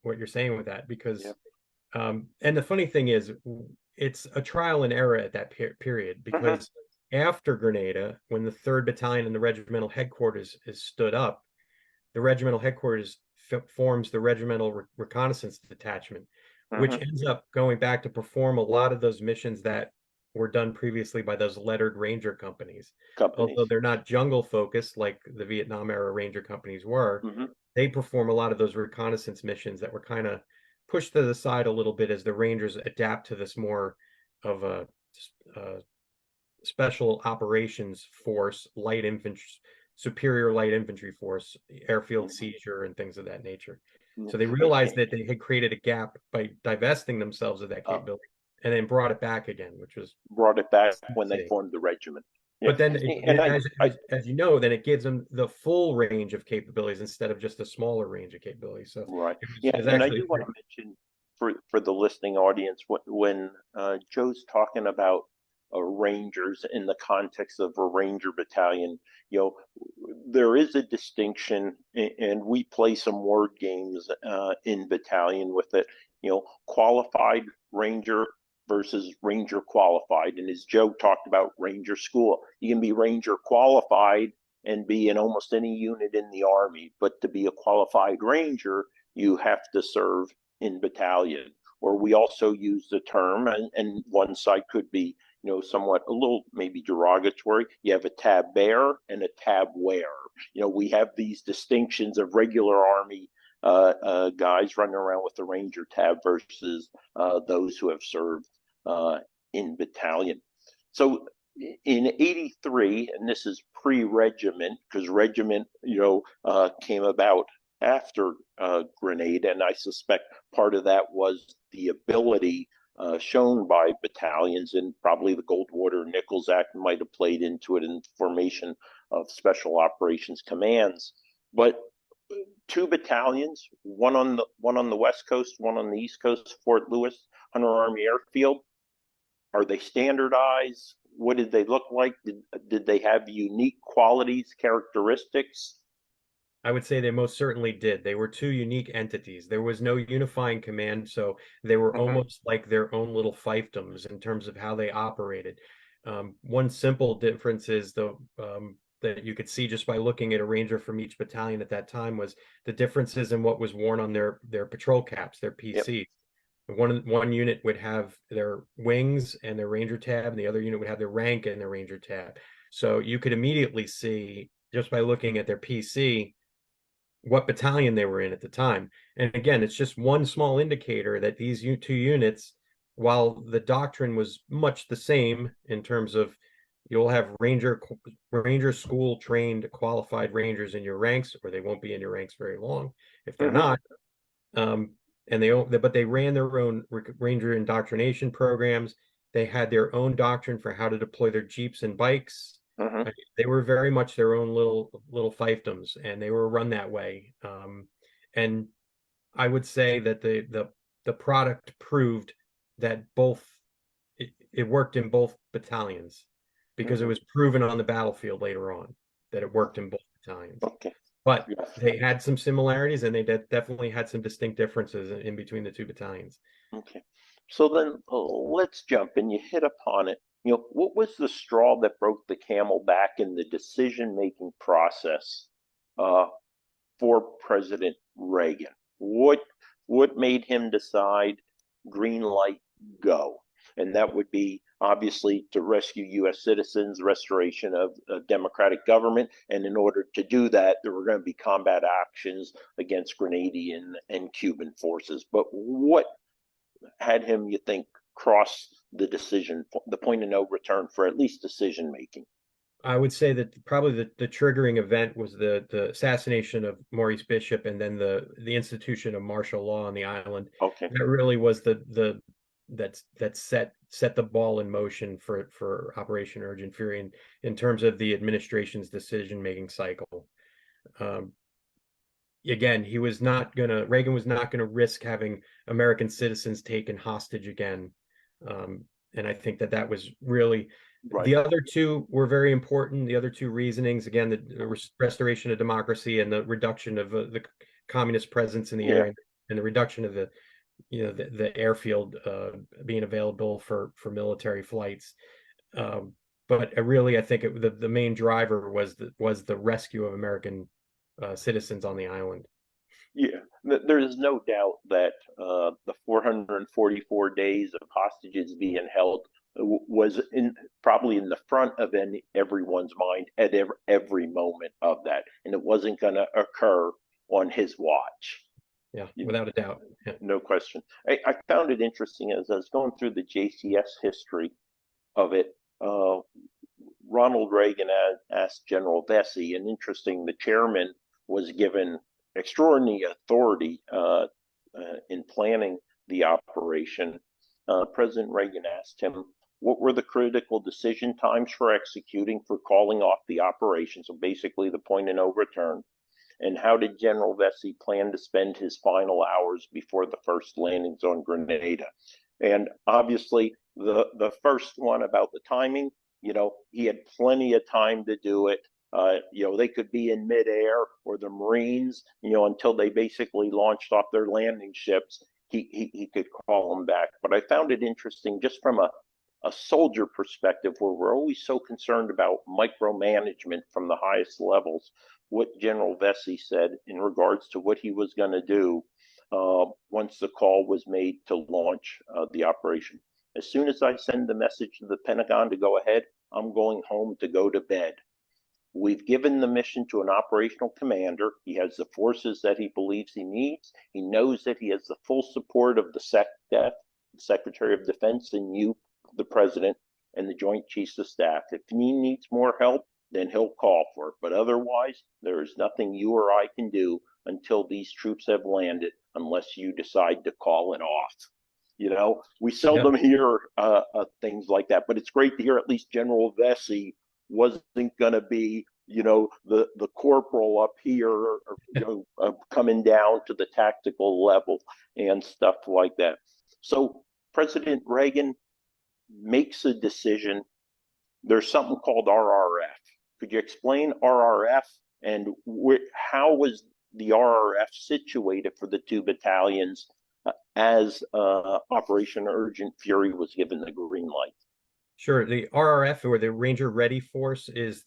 what you're saying with that, because and the funny thing is, it's a trial and error at that period, because after Grenada, when the 3rd Battalion and the regimental headquarters is stood up, the regimental headquarters forms the Regimental Reconnaissance Detachment, which ends up going back to perform a lot of those missions that were done previously by those lettered Ranger companies. Although they're not jungle focused like the Vietnam era Ranger companies were, they perform a lot of those reconnaissance missions that were kind of pushed to the side a little bit as the Rangers adapt to this more of a special operations force, light infantry, superior light infantry force, airfield seizure, and things of that nature. So they realized that they had created a gap by divesting themselves of that capability, and then brought it back again, which was when they formed the regiment. But then, as you know, then it gives them the full range of capabilities instead of just a smaller range of capabilities. So and I do want to mention for the listening audience, when Joe's talking about Rangers in the context of a Ranger battalion. There is a distinction, and we play some word games in battalion with it. Qualified Ranger versus Ranger qualified. And as Joe talked about Ranger school, you can be Ranger qualified and be in almost any unit in the Army, but to be a qualified Ranger, you have to serve in battalion. Or we also use the term, and one side could be, somewhat a little maybe derogatory. You have a tab bearer and a tab wearer. We have these distinctions of regular Army guys running around with the Ranger tab versus those who have served in battalion. So in '83, and this is pre-regiment, because regiment, came about after Grenada, and I suspect part of that was the ability shown by battalions, and probably the Goldwater Nichols Act might have played into it in the formation of Special Operations Commands. But two battalions, one on the West Coast, one on the East Coast, Fort Lewis, Hunter Army Airfield. Are they standardized? What did they look like? Did they have unique qualities, characteristics? I would say they most certainly did. They were two unique entities. There was no unifying command, so they were almost like their own little fiefdoms in terms of how they operated. One simple difference is that you could see just by looking at a Ranger from each battalion at that time was the differences in what was worn on their patrol caps, their PCs. Yep. One unit would have their wings and their Ranger tab, and the other unit would have their rank and their Ranger tab. So you could immediately see, just by looking at their PC, what battalion they were in at the time. And again, it's just one small indicator that these two units, while the doctrine was much the same in terms of you'll have Ranger school trained qualified Rangers in your ranks, or they won't be in your ranks very long if they're not. But they ran their own Ranger indoctrination programs. They had their own doctrine for how to deploy their Jeeps and bikes. They were very much their own little fiefdoms, and they were run that way. And I would say that the product proved that it worked in both battalions, because it was proven on the battlefield later on that it worked in both battalions. But they had some similarities, and they definitely had some distinct differences in between the two battalions. So then let's jump, and you hit upon it. What was the straw that broke the camel back in the decision-making process for President Reagan? What made him decide green light, go? And that would be obviously to rescue U.S. citizens, restoration of democratic government. And in order to do that, there were going to be combat actions against Grenadian and Cuban forces. But what had him, you think, cross the point of no return for at least decision making? I would say that probably the triggering event was the assassination of Maurice Bishop, and then the institution of martial law on the island. That really was that set the ball in motion for Operation Urgent Fury in terms of the administration's decision making cycle. Again, Reagan was not gonna risk having American citizens taken hostage again. And I think that was really the other two were very important. The other two reasonings, again, the restoration of democracy and the reduction of the communist presence in the area, and the reduction of the airfield being available for military flights. But really, I think the main driver was the rescue of American citizens on the island. Yeah, there is no doubt that the 444 days of hostages being held was probably in the front of everyone's mind at every moment of that, and it wasn't going to occur on his watch. Yeah, without a doubt. Yeah. No question. I found it interesting as I was going through the JCS history of it. Ronald Reagan asked General Vesey, and interesting, the chairman was given extraordinary authority in planning the operation. President Reagan asked him, what were the critical decision times for executing, for calling off the operation, so basically the point of no return, and how did General Vesey plan to spend his final hours before the first landings on Grenada? And obviously, the first one about the timing, he had plenty of time to do it. They could be in midair, or the Marines, until they basically launched off their landing ships, he could call them back. But I found it interesting just from a soldier perspective, where we're always so concerned about micromanagement from the highest levels, what General Vesey said in regards to what he was going to do once the call was made to launch the operation. As soon as I send the message to the Pentagon to go ahead, I'm going home to go to bed. We've given the mission to an operational commander. He has the forces that he believes he needs. He knows that he has the full support of the SecDef, the Secretary of Defense, and you, the President, and the Joint Chiefs of Staff. If he needs more help, then he'll call for it. But otherwise, there is nothing you or I can do until these troops have landed, unless you decide to call it off. We seldom hear things like that, but it's great to hear at least General Vesey wasn't going to be, the corporal up here, or coming down to the tactical level and stuff like that. So President Reagan makes a decision. There's something called RRF. Could you explain RRF, and how was the RRF situated for the two battalions as Operation Urgent Fury was given the green light? Sure. The RRF, or the Ranger Ready Force, is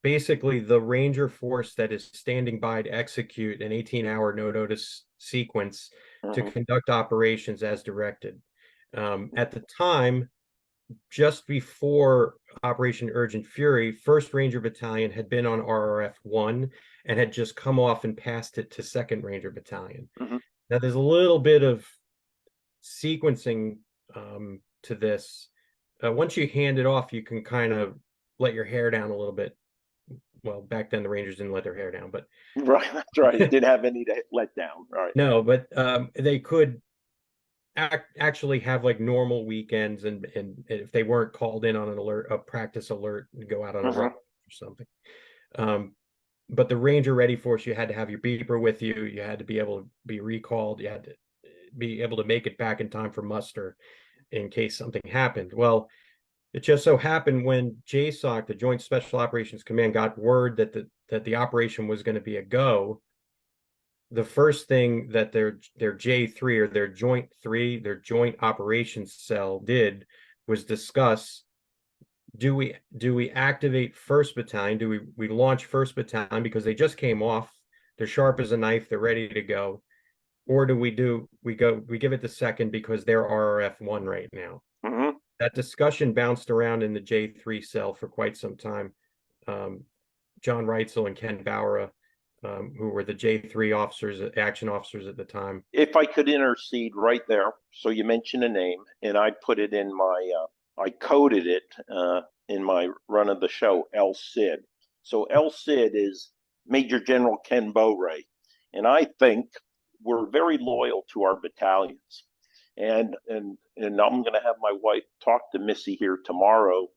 basically the Ranger force that is standing by to execute an 18-hour no-notice sequence to conduct operations as directed. At the time, just before Operation Urgent Fury, 1st Ranger Battalion had been on RRF 1 and had just come off and passed it to 2nd Ranger Battalion. Now, there's a little bit of sequencing to this. Once you hand it off, you can kind of let your hair down a little bit. Well, back then the Rangers didn't let their hair down, but right, that's right. It didn't have any to let down. Right. No, but they could actually have like normal weekends, and if they weren't called in on an alert, a practice alert, and go out on a run or something. But the Ranger Ready Force, you had to have your beeper with you. You had to be able to be recalled. You had to be able to make it back in time for muster in case something happened. Well, it just so happened when JSOC, the Joint Special Operations Command, got word that the operation was going to be a go, the first thing that their J3, or their Joint 3, their Joint Operations Cell, did was discuss, do we activate 1st Battalion? Do we launch 1st Battalion because they just came off, they're sharp as a knife, they're ready to go, or do we give it to 2nd because they're RRF 1 right now? That discussion bounced around in the J3 cell for quite some time. John Reitzel and Ken Bauer, who were the J3 officers, action officers at the time. If I could intercede right there, so you mentioned a name, and I put it in my, I coded it in my run of the show, El Cid. So El Cid is Major General Ken Bowray, and I think we're very loyal to our battalions. And I'm going to have my wife talk to Missy here tomorrow,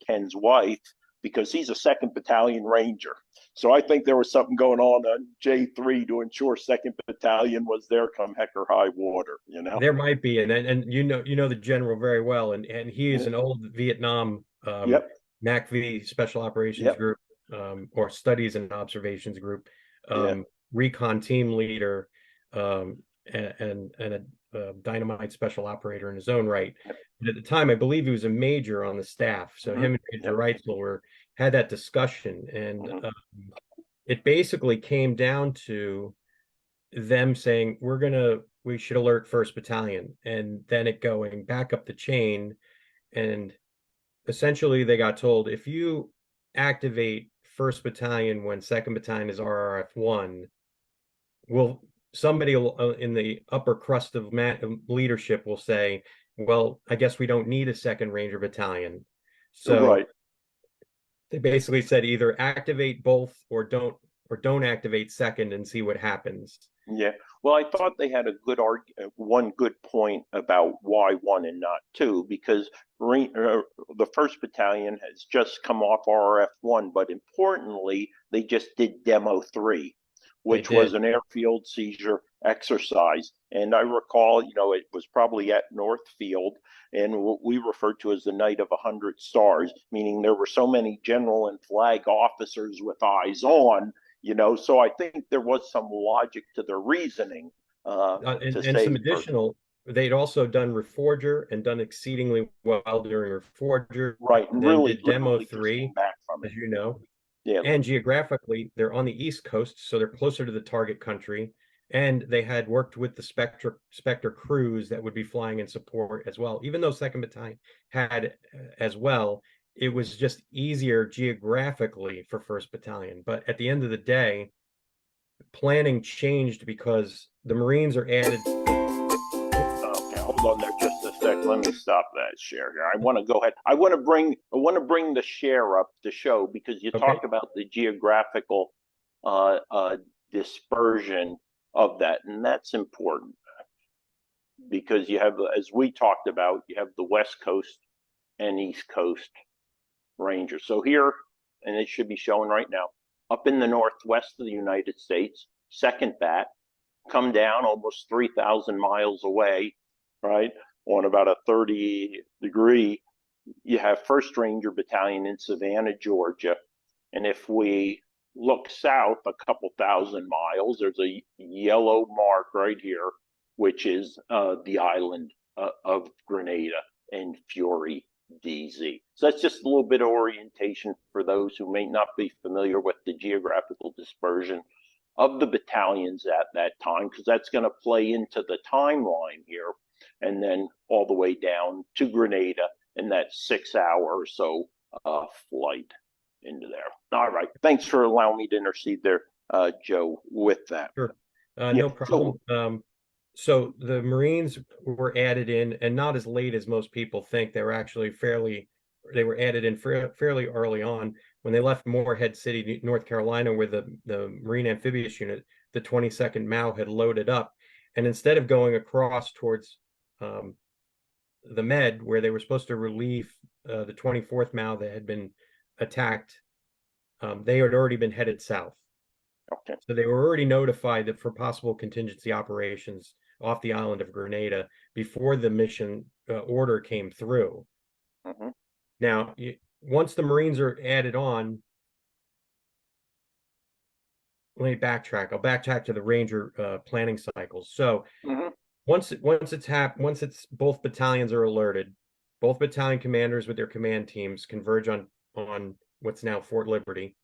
Ken's wife, because he's a 2nd Battalion Ranger. So I think there was something going on J3 to ensure 2nd Battalion was there come heck or high water. There might be, and you know the general very well, and he is an old Vietnam MACV Special Operations Group, or Studies and Observations Group, recon team leader, and a dynamite special operator in his own right. But at the time, I believe he was a major on the staff. So him and Major Reitzel had that discussion, and it basically came down to them saying, we should alert 1st Battalion, and then it going back up the chain. And essentially they got told, if you activate 1st Battalion when 2nd Battalion is RRF 1, somebody in the upper crust of leadership will say, well, I guess we don't need a 2nd Ranger Battalion. So they basically said, either activate both or don't activate 2nd and see what happens. Yeah. Well, I thought they had one good point about why 1 and not 2, because the 1st Battalion has just come off RRF 1, but importantly, they just did Demo 3. which was an airfield seizure exercise. And I recall, it was probably at Northfield, and what we referred to as the Night of 100 Stars, meaning there were so many general and flag officers with eyes on, so I think there was some logic to their reasoning. And some additional, they'd also done Reforger and done exceedingly well during Reforger. Right, and then really did Demo 3, as you know. Yeah. And geographically, they're on the East Coast, so they're closer to the target country. And they had worked with the Spectre crews that would be flying in support as well. Even though 2nd Battalion had as well, it was just easier geographically for 1st Battalion. But at the end of the day, planning changed because the Marines are added. Okay, hold on there just a sec. Let me stop that share here. I want to go ahead. I want to bring the share up to show, because you talked about the geographical dispersion of that, and that's important, because you have, as we talked about, you have the West Coast and East Coast Rangers. So here, and it should be showing right now, up in the northwest of the United States, 2nd Bat, come down almost 3,000 miles away, right, on about a 30-degree. You have 1st Ranger Battalion in Savannah, Georgia. And if we look south a couple thousand miles, there's a yellow mark right here, which is the island of Grenada and Fury, DZ. So that's just a little bit of orientation for those who may not be familiar with the geographical dispersion of the battalions at that time, because that's going to play into the timeline here, and then all the way down to Grenada and that 6-hour or so flight into there. All right. Thanks for allowing me to intercede there, Joe, with that. Sure. No problem. So the Marines were added in, and not as late as most people think. They were actually they were added in fairly early on when they left Morehead City, North Carolina, where the Marine Amphibious Unit, the 22nd MAU, had loaded up. And instead of going across towards the Med, where they were supposed to relieve the 24th MAU that had been attacked, they had already been headed south. Okay. So they were already notified that for possible contingency operations off the island of Grenada before the mission order came through. Mm-hmm. Now, once the Marines are added on, let me backtrack. I'll backtrack to the Ranger planning cycles. So once it's both battalions are alerted, both battalion commanders with their command teams converge on what's now Fort Liberty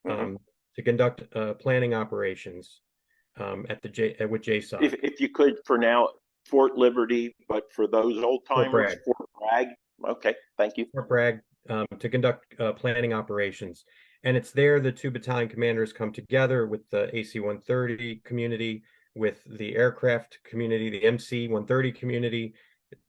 to conduct planning operations with JSOC. If you could, for now, Fort Liberty, but for those old timers, Fort Bragg. Okay, thank you. Fort Bragg, to conduct planning operations. And it's there the 2 battalion commanders come together with the AC-130 community, with the aircraft community, the MC-130 community,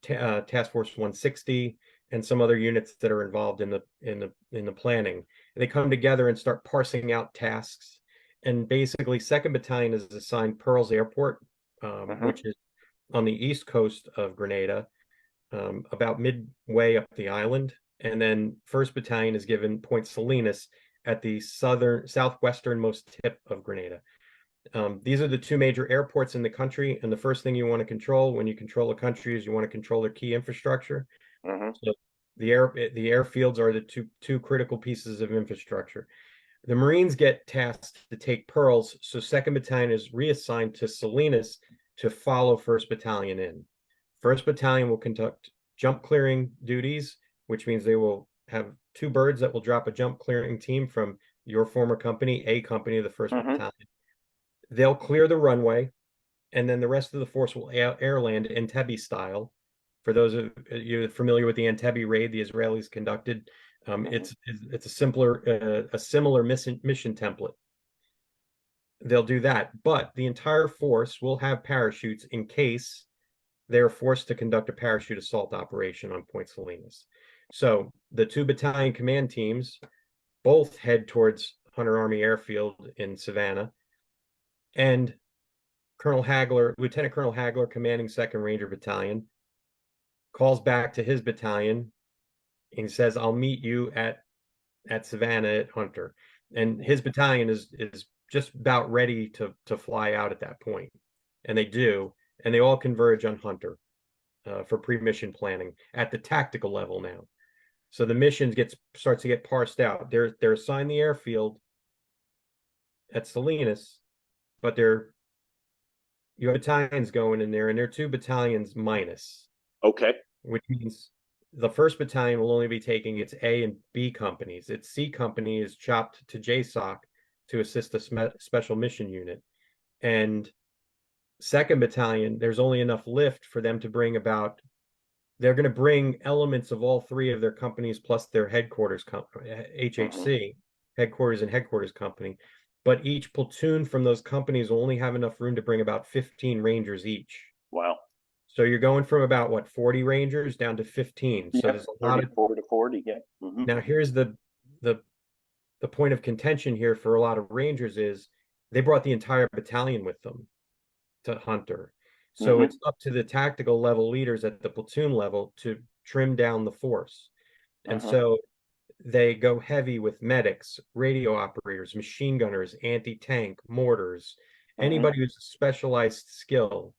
Task Force 160, and some other units that are involved in the planning. They come together and start parsing out tasks. And basically, 2nd Battalion is assigned Pearls Airport, which is on the east coast of Grenada, about midway up the island. And then 1st Battalion is given Point Salinas at the southwesternmost tip of Grenada. These are the 2 major airports in the country. And the first thing you want to control when you control a country is you want to control their key infrastructure. So the airfields are the two critical pieces of infrastructure. The Marines get tasked to take Pearls, so 2nd Battalion is reassigned to Salinas to follow 1st Battalion in. 1st Battalion will conduct jump clearing duties, which means they will have 2 birds that will drop a jump clearing team from your former company, A company of the 1st Battalion. They'll clear the runway, and then the rest of the force will airland Entebbe style. For those of you familiar with the Entebbe raid the Israelis conducted, it's a similar mission template. They'll do that, but the entire force will have parachutes in case they're forced to conduct a parachute assault operation on Point Salinas. So the 2 battalion command teams both head towards Hunter Army Airfield in Savannah, and Lieutenant Colonel Hagler, commanding 2nd Ranger Battalion, calls back to his battalion and says, "I'll meet you at Savannah at Hunter." And his battalion is just about ready to fly out at that point, and they do, and they all converge on Hunter for pre-mission planning at the tactical level now. So the mission starts to get parsed out. They're assigned the airfield at Salinas, but you have battalions going in there, and they're 2 battalions minus. Okay. Which means the 1st battalion will only be taking its A and B companies. Its C company is chopped to JSOC to assist a special mission unit. And 2nd battalion, there's only enough lift for them to bring about, they're going to bring elements of all 3 of their companies plus their headquarters, HHC, headquarters and headquarters company. But each platoon from those companies will only have enough room to bring about 15 Rangers each. Wow. So you're going from about, what, 40 Rangers down to 15. So there's a lot of 34 to 40, yeah. Now here's the point of contention here for a lot of Rangers is they brought the entire battalion with them to Hunter. So it's up to the tactical level leaders at the platoon level to trim down the force. And so they go heavy with medics, radio operators, machine gunners, anti-tank, mortars, anybody who's a specialized skill.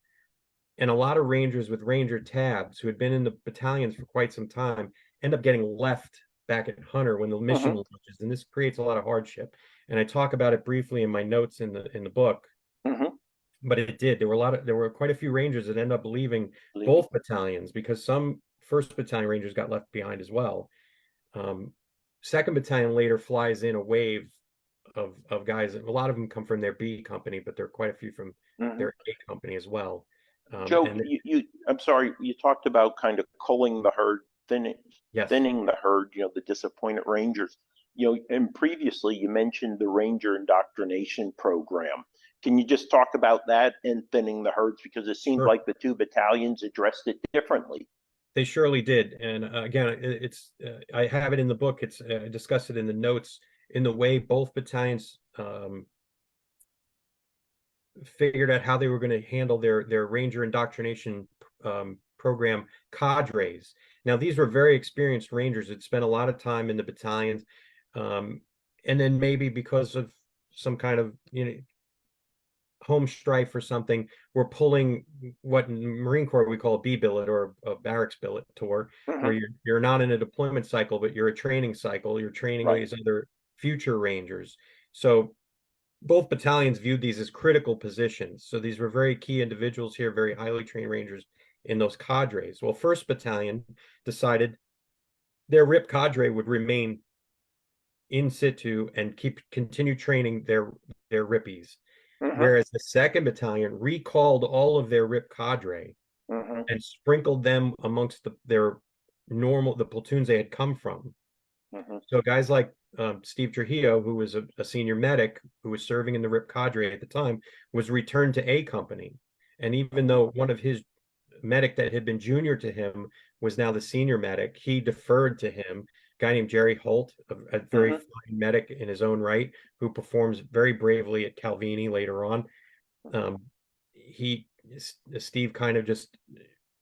And a lot of Rangers with Ranger tabs who had been in the battalions for quite some time end up getting left back at Hunter when the mission launches, and this creates a lot of hardship. And I talk about it briefly in my notes in the book. But it did. There were quite a few Rangers that end up leaving both battalions because some 1st Battalion Rangers got left behind as well. 2nd Battalion later flies in a wave of guys. A lot of them come from their B company, but there are quite a few from their A company as well. Joe, I'm sorry, you talked about kind of culling the herd, thinning the herd, the disappointed Rangers. And previously you mentioned the Ranger indoctrination program. Can you just talk about that and thinning the herds? Because it seems like the 2 battalions addressed it differently. They surely did. And again, it's I have it in the book. It's I discussed it in the notes in the way both battalions figured out how they were going to handle their Ranger indoctrination program cadres. Now, these were very experienced Rangers that spent a lot of time in the battalions. And then maybe because of some kind of, home strife or something, we're pulling what in Marine Corps we call a B billet or a barracks billet tour, where you're not in a deployment cycle, but you're a training cycle. You're training these other future Rangers. So both battalions viewed these as critical positions. So these were very key individuals here, very highly trained Rangers in those cadres. Well, 1st Battalion decided their RIP cadre would remain in situ and continue training their RIPpies. Whereas the 2nd Battalion recalled all of their RIP cadre and sprinkled them amongst the platoons they had come from. So guys like Steve Trujillo, who was a senior medic who was serving in the RIP cadre at the time, was returned to A company. And even though one of his medic that had been junior to him was now the senior medic, he deferred to him. A guy named Jerry Holt, a very fine medic in his own right, who performs very bravely at Calvini later on. Steve kind of just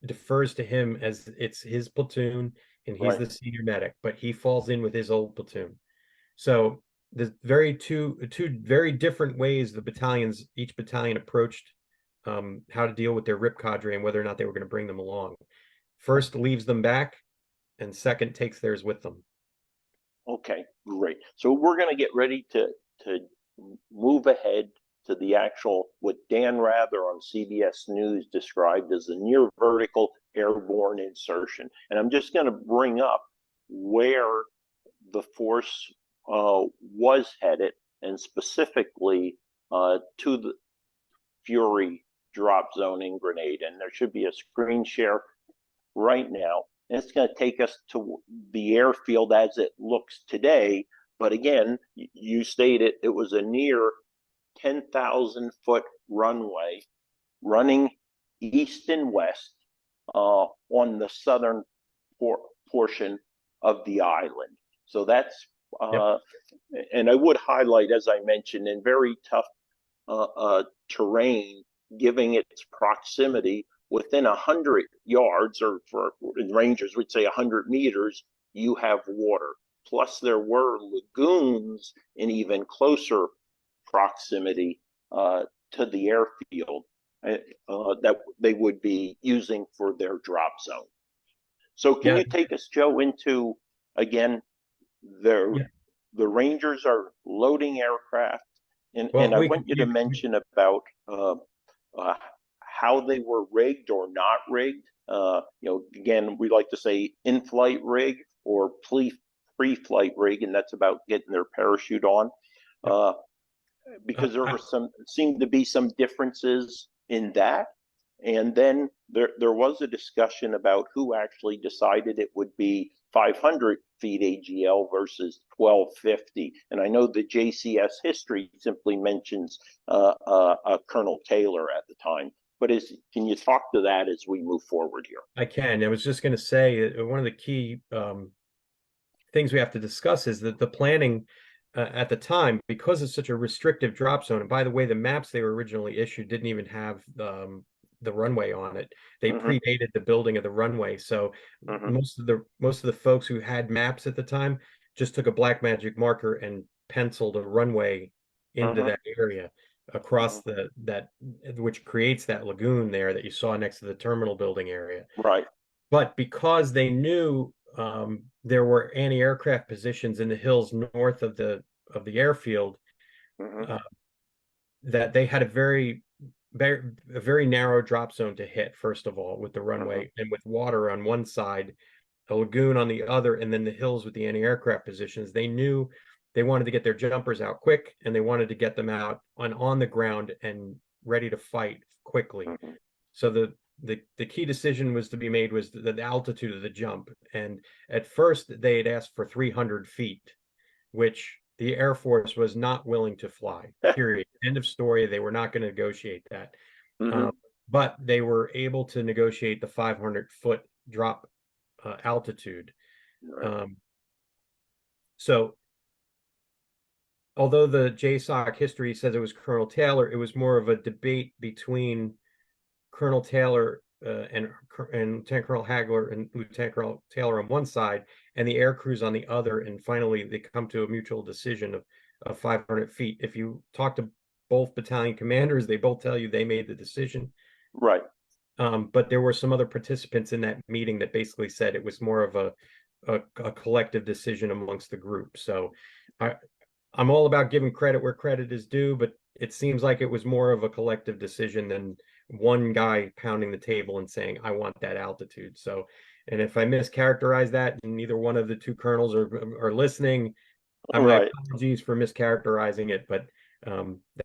defers to him as it's his platoon and he's the senior medic, but he falls in with his old platoon. So there's two very different ways each battalion approached how to deal with their RIP cadre and whether or not they were going to bring them along. 1st leaves them back, and 2nd takes theirs with them. Okay, great. So we're going to get ready to move ahead to the actual, what Dan Rather on CBS News described as the near vertical airborne insertion. And I'm just going to bring up where the force was headed, and specifically to the Fury drop zone in Grenada. And there should be a screen share right now. And it's going to take us to the airfield as it looks today. But again, you stated it was a near 10,000-foot runway running east and west on the southern portion of the island. So that's, and I would highlight, as I mentioned, in very tough terrain, giving its proximity within 100 yards, or for Rangers would say 100 meters, you have water. Plus there were lagoons in even closer proximity to the airfield that they would be using for their drop zone. So can you take us, Joe, into, again, the Rangers are loading aircraft, and I want you to mention about how they were rigged or not rigged. Again, we like to say in-flight rig or pre-flight rig, and that's about getting their parachute on. Because there were seemed to be some differences in that. And then there was a discussion about who actually decided it would be 500 feet AGL versus 1250. And I know the JCS history simply mentions Colonel Taylor at the time. But can you talk to that as we move forward here? I can. I was just going to say one of the key things we have to discuss is that the planning at the time, because it's such a restrictive drop zone. And by the way, the maps they were originally issued didn't even have the runway on it. They predated the building of the runway. So most of the folks who had maps at the time just took a black magic marker and penciled a runway into that area across that which creates that lagoon there that you saw next to the terminal building area. Right. But because they knew there were anti-aircraft positions in the hills north of the airfield, that they had a very narrow drop zone to hit, first of all, with the runway and with water on one side, a lagoon on the other, and then the hills with the anti-aircraft positions. They knew they wanted to get their jumpers out quick, and they wanted to get them out on the ground and ready to fight quickly. So the key decision was to be made was the altitude of the jump. And at first they had asked for 300 feet, which the Air Force was not willing to fly, period. End of story. They were not going to negotiate that. But they were able to negotiate the 500-foot drop altitude. So although the JSOC history says it was Colonel Taylor, it was more of a debate between Colonel Taylor and Lieutenant Colonel Hagler and Lieutenant Colonel Taylor on one side, and the air crews on the other. And finally, they come to a mutual decision of 500 feet. If you talk to both battalion commanders, they both tell you they made the decision. Right. But there were some other participants in that meeting that basically said it was more of a collective decision amongst the group. So I'm all about giving credit where credit is due, but it seems like it was more of a collective decision than one guy pounding the table and saying, I want that altitude. So, and if I mischaracterize that and neither one of the two colonels are listening, my apologies for mischaracterizing it, but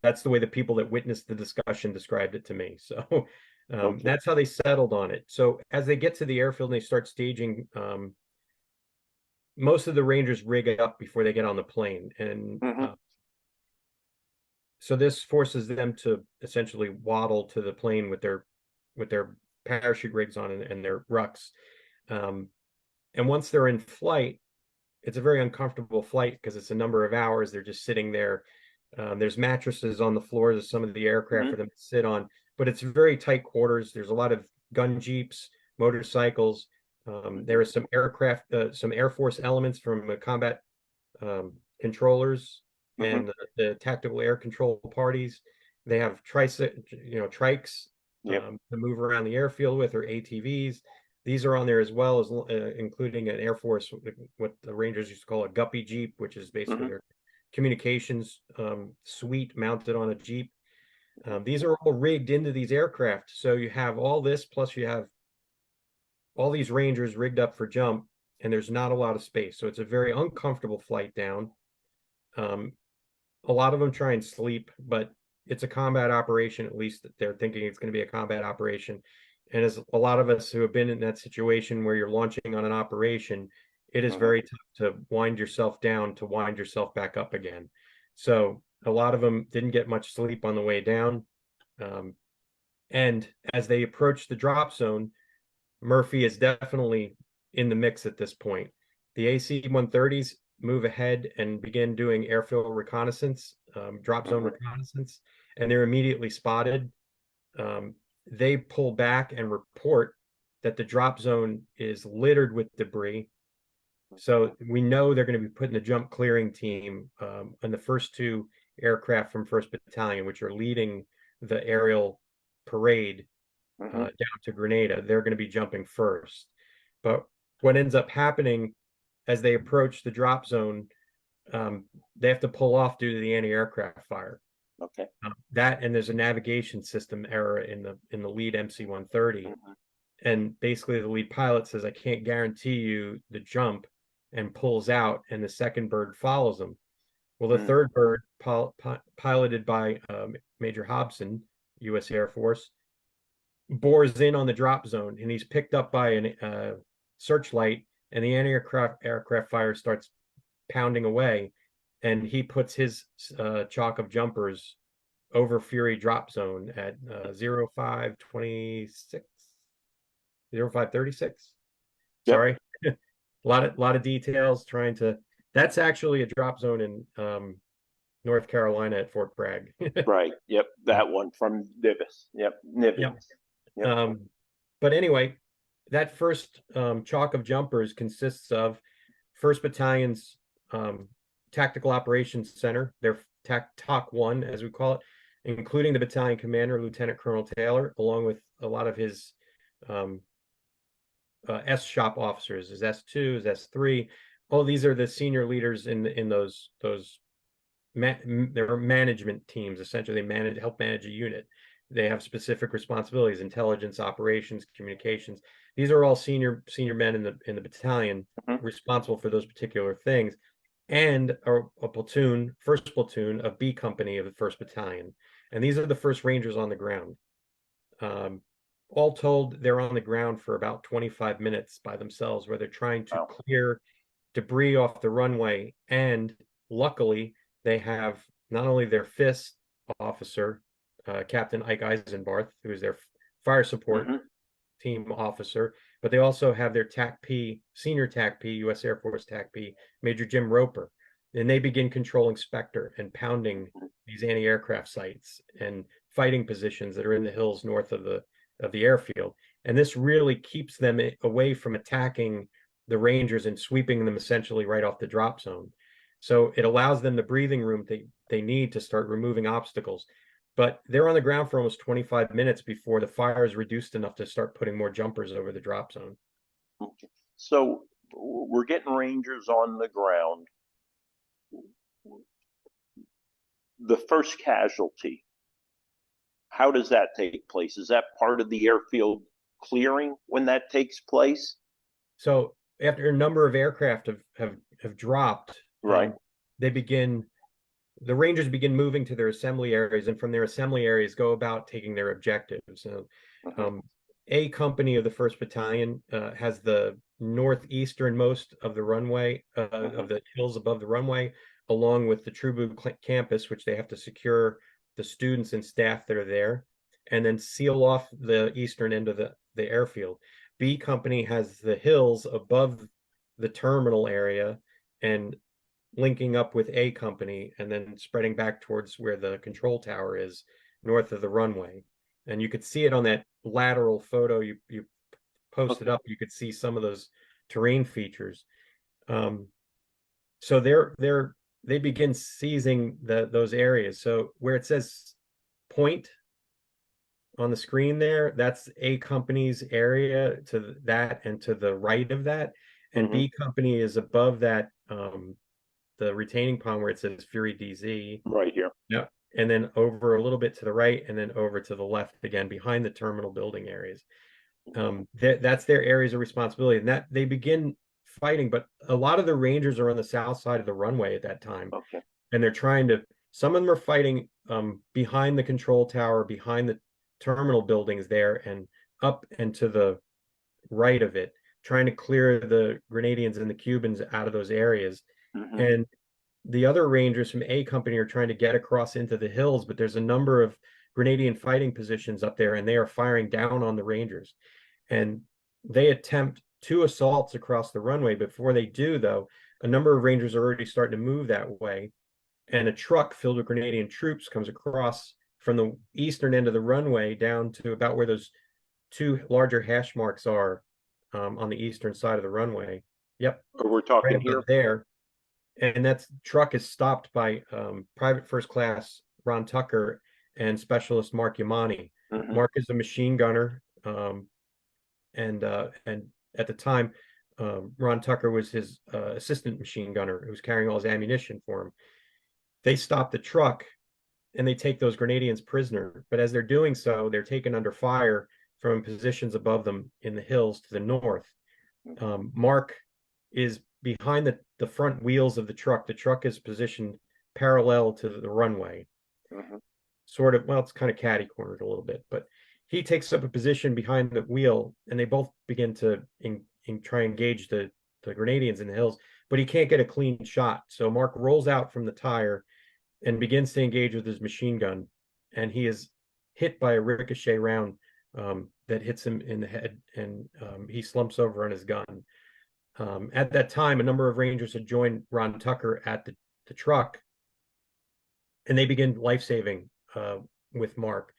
that's the way the people that witnessed the discussion described it to me. So that's how they settled on it. So as they get to the airfield and they start staging, most of the Rangers rig up before they get on the plane. And so this forces them to essentially waddle to the plane with their parachute rigs on and their rucks. And once they're in flight, it's a very uncomfortable flight because it's a number of hours. They're just sitting there. There's mattresses on the floors of some of the aircraft for them to sit on, but it's very tight quarters. There's a lot of gun jeeps, motorcycles. There are some aircraft, some Air Force elements from combat controllers and the tactical air control parties. They have trikes to move around the airfield with, or ATVs. These are on there as well, as including an Air Force, what the Rangers used to call a guppy jeep, which is basically their communications suite mounted on a jeep. These are all rigged into these aircraft. So you have all this, plus you have all these Rangers rigged up for jump, and there's not a lot of space. So it's a very uncomfortable flight down. A lot of them try and sleep, but it's a combat operation. At least they're thinking it's going to be a combat operation. And as a lot of us who have been in that situation where you're launching on an operation, it is very tough to wind yourself down, to wind yourself back up again. So a lot of them didn't get much sleep on the way down. And as they approach the drop zone, Murphy is definitely in the mix at this point. The AC-130s move ahead and begin doing airfield reconnaissance, drop zone reconnaissance, and they're immediately spotted. They pull back and report that the drop zone is littered with debris. So we know they're going to be putting the jump clearing team, and the first two aircraft from 1st Battalion, which are leading the aerial parade down to Grenada. They're going to be jumping first. But what ends up happening as they approach the drop zone, they have to pull off due to the anti-aircraft fire. Okay. That, and there's a navigation system error in the lead MC-130. And basically the lead pilot says, I can't guarantee you the jump, and pulls out, and the second bird follows him. Well, the third bird, piloted by Major Hobson, U.S. Air Force, bores in on the drop zone, and he's picked up by a searchlight, and the anti-aircraft fire starts pounding away, and he puts his chalk of jumpers over Fury drop zone at 0526, 0536. Yep. Sorry, a lot of details trying to. That's actually a drop zone in North Carolina at Fort Bragg. Right. Yep. That one from Nivis. Yep. Nivis. Yep. But anyway, that first chalk of jumpers consists of 1st Battalion's Tactical Operations Center, their TOC 1, as we call it, including the battalion commander, Lieutenant Colonel Taylor, along with a lot of his S shop officers, his S2, his S3. All these are the senior leaders in those their management teams. Essentially, they help manage a unit. They have specific responsibilities: intelligence, operations, communications. These are all senior men in the battalion responsible for those particular things, and a platoon, 1st platoon of B Company of the 1st Battalion, and these are the 1st Rangers on the ground. All told, they're on the ground for about 25 minutes by themselves, where they're trying to clear debris off the runway. And luckily, they have not only their FIS officer, Captain Ike Eisenbarth, who is their fire support team officer, but they also have their TAC-P, senior TAC-P, U.S. Air Force TAC-P, Major Jim Roper. And they begin controlling Spectre and pounding these anti-aircraft sites and fighting positions that are in the hills north of the airfield. And this really keeps them away from attacking the Rangers and sweeping them essentially right off the drop zone. So it allows them the breathing room they need to start removing obstacles. But they're on the ground for almost 25 minutes before the fire is reduced enough to start putting more jumpers over the drop zone. Okay. So we're getting Rangers on the ground. The first casualty, how does that take place? Is that part of the airfield clearing when that takes place? So after a number of aircraft have dropped, right, the Rangers begin moving to their assembly areas, and from their assembly areas go about taking their objectives. So A Company of the 1st Battalion has the northeasternmost of the runway, of the hills above the runway, along with the Trubu campus, which they have to secure the students and staff that are there, and then seal off the eastern end of the airfield. B Company has the hills above the terminal area and linking up with A Company, and then spreading back towards where the control tower is north of the runway. And you could see it on that lateral photo you posted up. You could see some of those terrain features. So they begin seizing those areas. So where it says point on the screen there, that's A Company's area to that and to the right of that. And B Company is above that, the retaining pond where it says Fury DZ. Right here. Yeah. And then over a little bit to the right, and then over to the left again behind the terminal building areas. That's their areas of responsibility, and that they begin fighting. But a lot of the Rangers are on the south side of the runway at that time, and they're trying to. Some of them are fighting behind the control tower, behind the terminal buildings there, and up and to the right of it, trying to clear the Grenadians and the Cubans out of those areas. And the other Rangers from A Company are trying to get across into the hills, but there's a number of Grenadian fighting positions up there, and they are firing down on the Rangers. And they attempt 2 assaults across the runway. Before they do, though, a number of Rangers are already starting to move that way, and a truck filled with Grenadian troops comes across from the eastern end of the runway down to about where those 2 larger hash marks are on the eastern side of the runway. Yep. We're talking right here. There. and that truck is stopped by Private First Class Ron Tucker and Specialist Mark Yamani. Mark is a machine gunner, and at the time, Ron Tucker was his assistant machine gunner who was carrying all his ammunition for him. They stop the truck and they take those Grenadians prisoner. But as they're doing so, they're taken under fire from positions above them in the hills to the north. Mark is behind the front wheels of the truck. The truck is positioned parallel to the runway. Sort of, well, it's kind of catty-cornered a little bit, but he takes up a position behind the wheel, and they both begin to try and engage the Grenadians in the hills, but he can't get a clean shot. So Mark rolls out from the tire and begins to engage with his machine gun, and he is hit by a ricochet round that hits him in the head, and he slumps over on his gun. At that time, a number of Rangers had joined Ron Tucker at the truck, and they begin life-saving with Mark.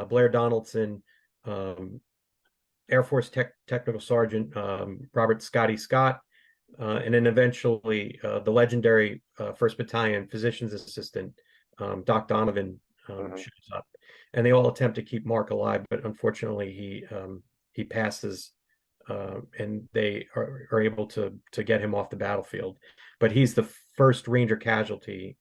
Blair Donaldson, Air Force Technical Sergeant Robert Scotty Scott, and then eventually the legendary 1st Battalion Physician's Assistant, Doc Donovan, shows up. And they all attempt to keep Mark alive, but unfortunately he passes, and they are able to get him off the battlefield. But he's the first Ranger casualty.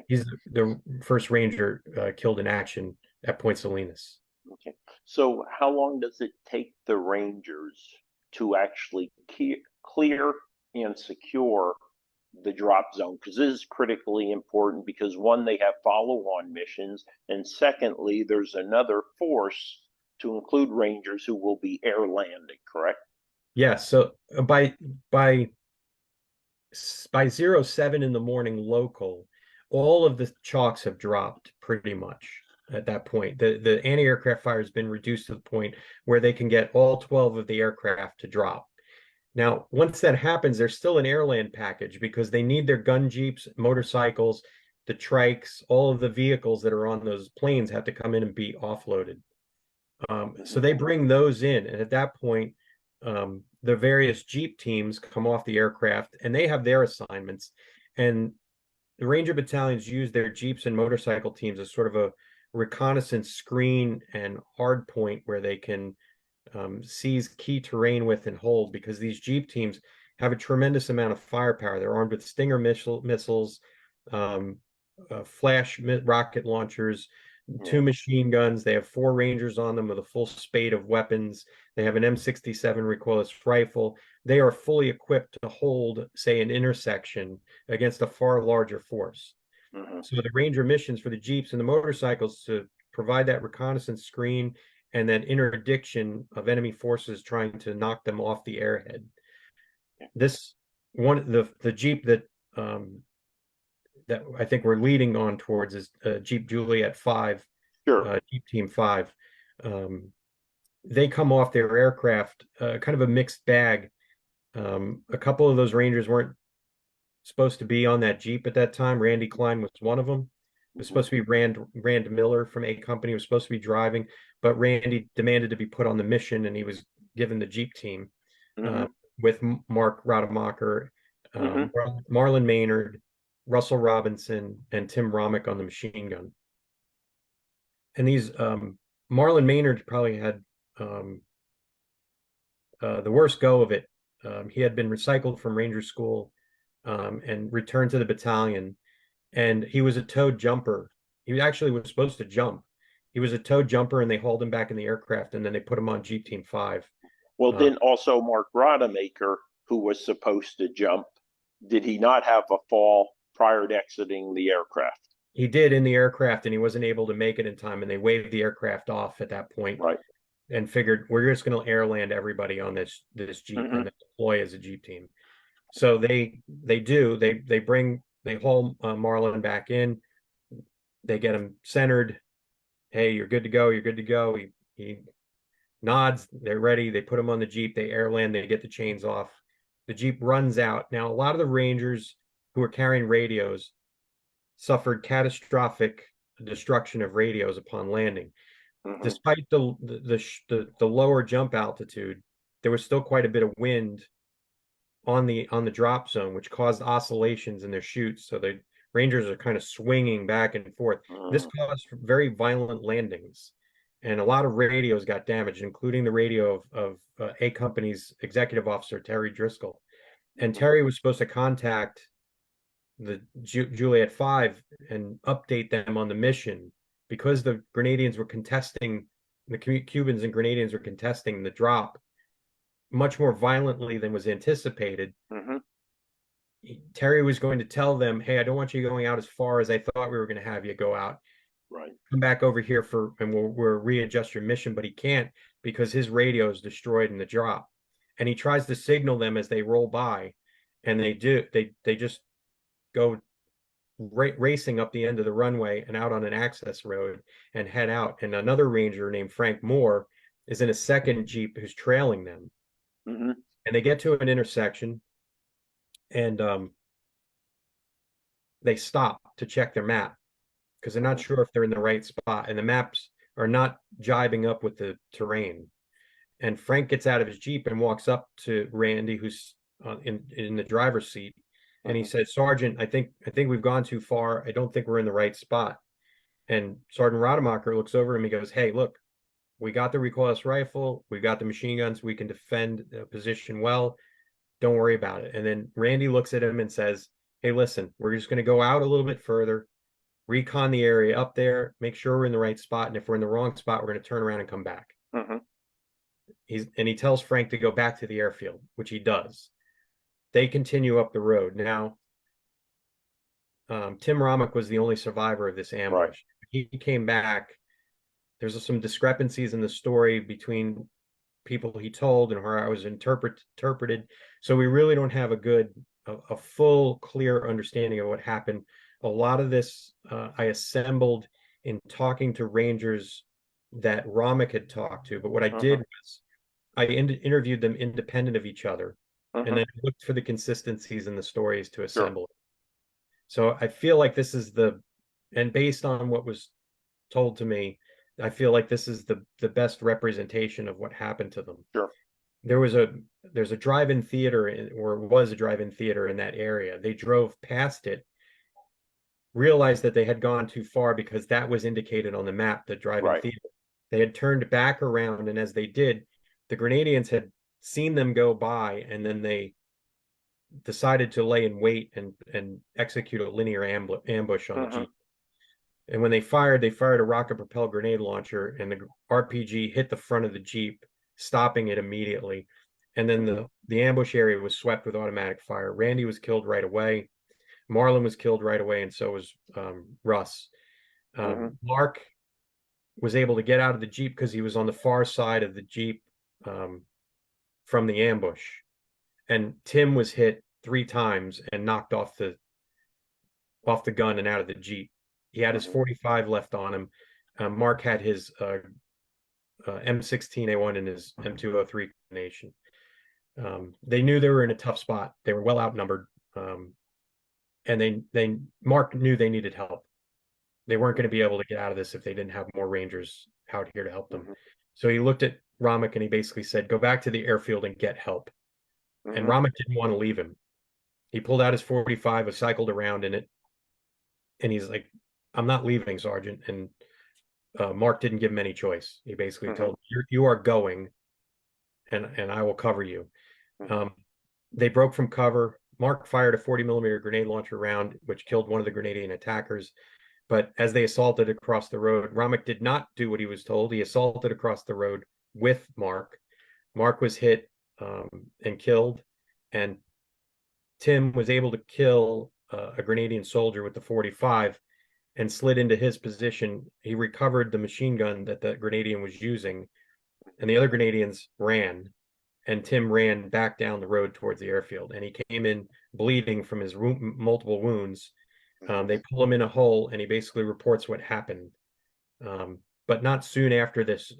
He's the first Ranger killed in action at Point Salinas. Okay. So how long does it take the Rangers to actually clear and secure the drop zone? Because this is critically important, because one, they have follow-on missions, and secondly, there's another force to include Rangers who will be air landing, correct? Yes. So by 07 in the morning local, all of the chalks have dropped pretty much at that point. The anti-aircraft fire has been reduced to the point where they can get all 12 of the aircraft to drop. Now, once that happens, there's still an airland package, because they need their gun jeeps, motorcycles, the trikes, all of the vehicles that are on those planes have to come in and be offloaded. So they bring those in, and at that point, the various jeep teams come off the aircraft, and they have their assignments. And the Ranger battalions use their jeeps and motorcycle teams as sort of a reconnaissance screen and hard point where they can seize key terrain with and hold, because these jeep teams have a tremendous amount of firepower. They're armed with Stinger missiles, flash rocket launchers, 2 machine guns. They have 4 Rangers on them with a full spade of weapons. They have an M67 recoilless rifle. They are fully equipped to hold, say, an intersection against a far larger force. So the Ranger missions for the jeeps and the motorcycles to provide that reconnaissance screen and then interdiction of enemy forces trying to knock them off the airhead. This one, the jeep that I think we're leading on towards is Jeep Juliet 5, Jeep Team 5. They come off their aircraft, kind of a mixed bag. A couple of those Rangers weren't supposed to be on that Jeep at that time. Randy Klein was one of them. It was supposed to be Rand Miller from A Company was supposed to be driving, but Randy demanded to be put on the mission, and he was given the Jeep team with Mark Rademacher, Marlon Maynard, Russell Robinson, and Tim Romick on the machine gun. And these Marlon Maynard probably had the worst go of it. He had been recycled from Ranger School and returned to the battalion, and he was a towed jumper. He actually was supposed to jump. He was a towed jumper, and they hauled him back in the aircraft, and then they put him on Jeep Team 5. Well, then also Mark Rademacher, who was supposed to jump, did he not have a fall prior to exiting the aircraft? He did in the aircraft, and he wasn't able to make it in time, and they waved the aircraft off at that point. Right. And figured, we're just going to airland everybody on this Jeep and deploy as a Jeep team. So they haul Marlon back in. They get him centered. Hey, you're good to go. You're good to go. He nods. They're ready. They put him on the Jeep. They airland. They get the chains off. The Jeep runs out. Now, a lot of the Rangers who were carrying radios suffered catastrophic destruction of radios upon landing. Despite the lower jump altitude, there was still quite a bit of wind on the drop zone, which caused oscillations in their chutes. So the Rangers are kind of swinging back and forth. This caused very violent landings, and a lot of radios got damaged, including the radio of A Company's executive officer, Terry Driscoll. And Terry was supposed to contact the Juliet 5 and update them on the mission, because the Grenadians were contesting, the Cubans and Grenadians were contesting the drop much more violently than was anticipated. Terry was going to tell them, hey, I don't want you going out as far as I thought we were going to have you go out. Right. Come back over here and we'll readjust your mission, but he can't because his radio is destroyed in the drop. And he tries to signal them as they roll by, and they just go racing up the end of the runway and out on an access road and head out. And another Ranger named Frank Moore is in a second Jeep who's trailing them. And they get to an intersection, and they stop to check their map because they're not sure if they're in the right spot, and the maps are not jibing up with the terrain. And Frank gets out of his Jeep and walks up to Randy, who's in the driver's seat, and he said, Sergeant, I think we've gone too far. I don't think we're in the right spot. And Sergeant Rademacher looks over him. He goes, hey, look, we got the recoilless rifle. We got the machine guns. We can defend the position well. Don't worry about it. And then Randy looks at him and says, hey, listen, we're just going to go out a little bit further, recon the area up there, make sure we're in the right spot. And if we're in the wrong spot, we're going to turn around and come back. He tells Frank to go back to the airfield, which he does. They continue up the road. Now, Tim Romick was the only survivor of this ambush. Right. He came back. There's some discrepancies in the story between people he told and how it was interpreted. So we really don't have a full, clear understanding of what happened. A lot of this I assembled in talking to Rangers that Romick had talked to. But what I did was I interviewed them independent of each other, and then looked for the consistencies in the stories to assemble it. So I feel like this is and based on what was told to me, I feel like this is the best representation of what happened to them. There's a drive-in theater, or was a drive-in theater in that area. They drove past it, realized that they had gone too far because that was indicated on the map, the drive-in theater. They had turned back around, and as they did, the Grenadians had seen them go by, and then they decided to lay in wait and execute a linear ambush on the Jeep. And when they fired a rocket-propelled grenade launcher, and the RPG hit the front of the Jeep, stopping it immediately. And then the ambush area was swept with automatic fire. Randy was killed right away. Marlon was killed right away, and so was Russ. Mark was able to get out of the Jeep because he was on the far side of the Jeep from the ambush. And Tim was hit 3 times and knocked off the gun and out of the Jeep. He had his 45 left on him. Mark had his M16A1 and his M203 combination. They knew they were in a tough spot. They were well outnumbered. And Mark knew they needed help. They weren't going to be able to get out of this if they didn't have more Rangers out here to help them. So he looked at Romick and he basically said, go back to the airfield and get help. And Romick didn't want to leave him. He pulled out his 45, cycled around in it, and he's like, I'm not leaving, Sergeant. And Mark didn't give him any choice. He basically told him, you are going, and I will cover you. They broke from cover. Mark fired a 40-millimeter grenade launcher round, which killed one of the Grenadian attackers. But as they assaulted across the road, Romick did not do what he was told. He assaulted across the road with Mark. Mark was hit and killed, and Tim was able to kill a Grenadian soldier with the 45 and slid into his position. He recovered the machine gun that the Grenadian was using, and the other Grenadians ran, and Tim ran back down the road towards the airfield, and he came in bleeding from his multiple wounds. They pull him in a hole, and he basically reports what happened. But not soon after this,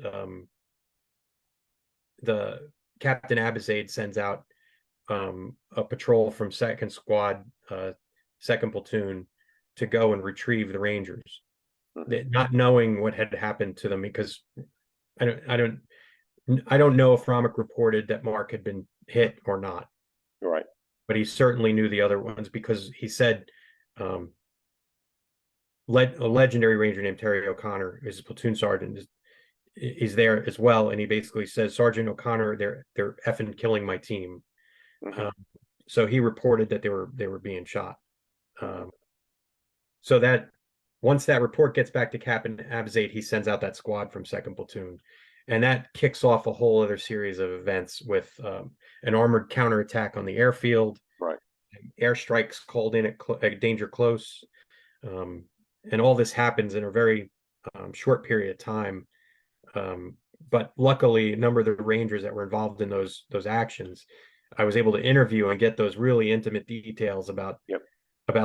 the Captain Abizade sends out a patrol from 2nd Squad, 2nd Platoon, to go and retrieve the Rangers, not knowing what had happened to them, because I don't know if Romick reported that Mark had been hit or not. Right. but he certainly knew the other ones because he said um, a legendary ranger named Terry O'Connor is a platoon sergeant is there as well, and he basically says, Sergeant O'Connor, they're effing killing my team. Um, so he reported that they were being shot. So that once that report gets back to Captain Abzate, he sends out that squad from second platoon, and that kicks off a whole other series of events with an armored counterattack on the airfield, Right. airstrikes called in at danger close, and all this happens in a very short period of time. But luckily, a number of the Rangers that were involved in those actions, I was able to interview and get those really intimate details about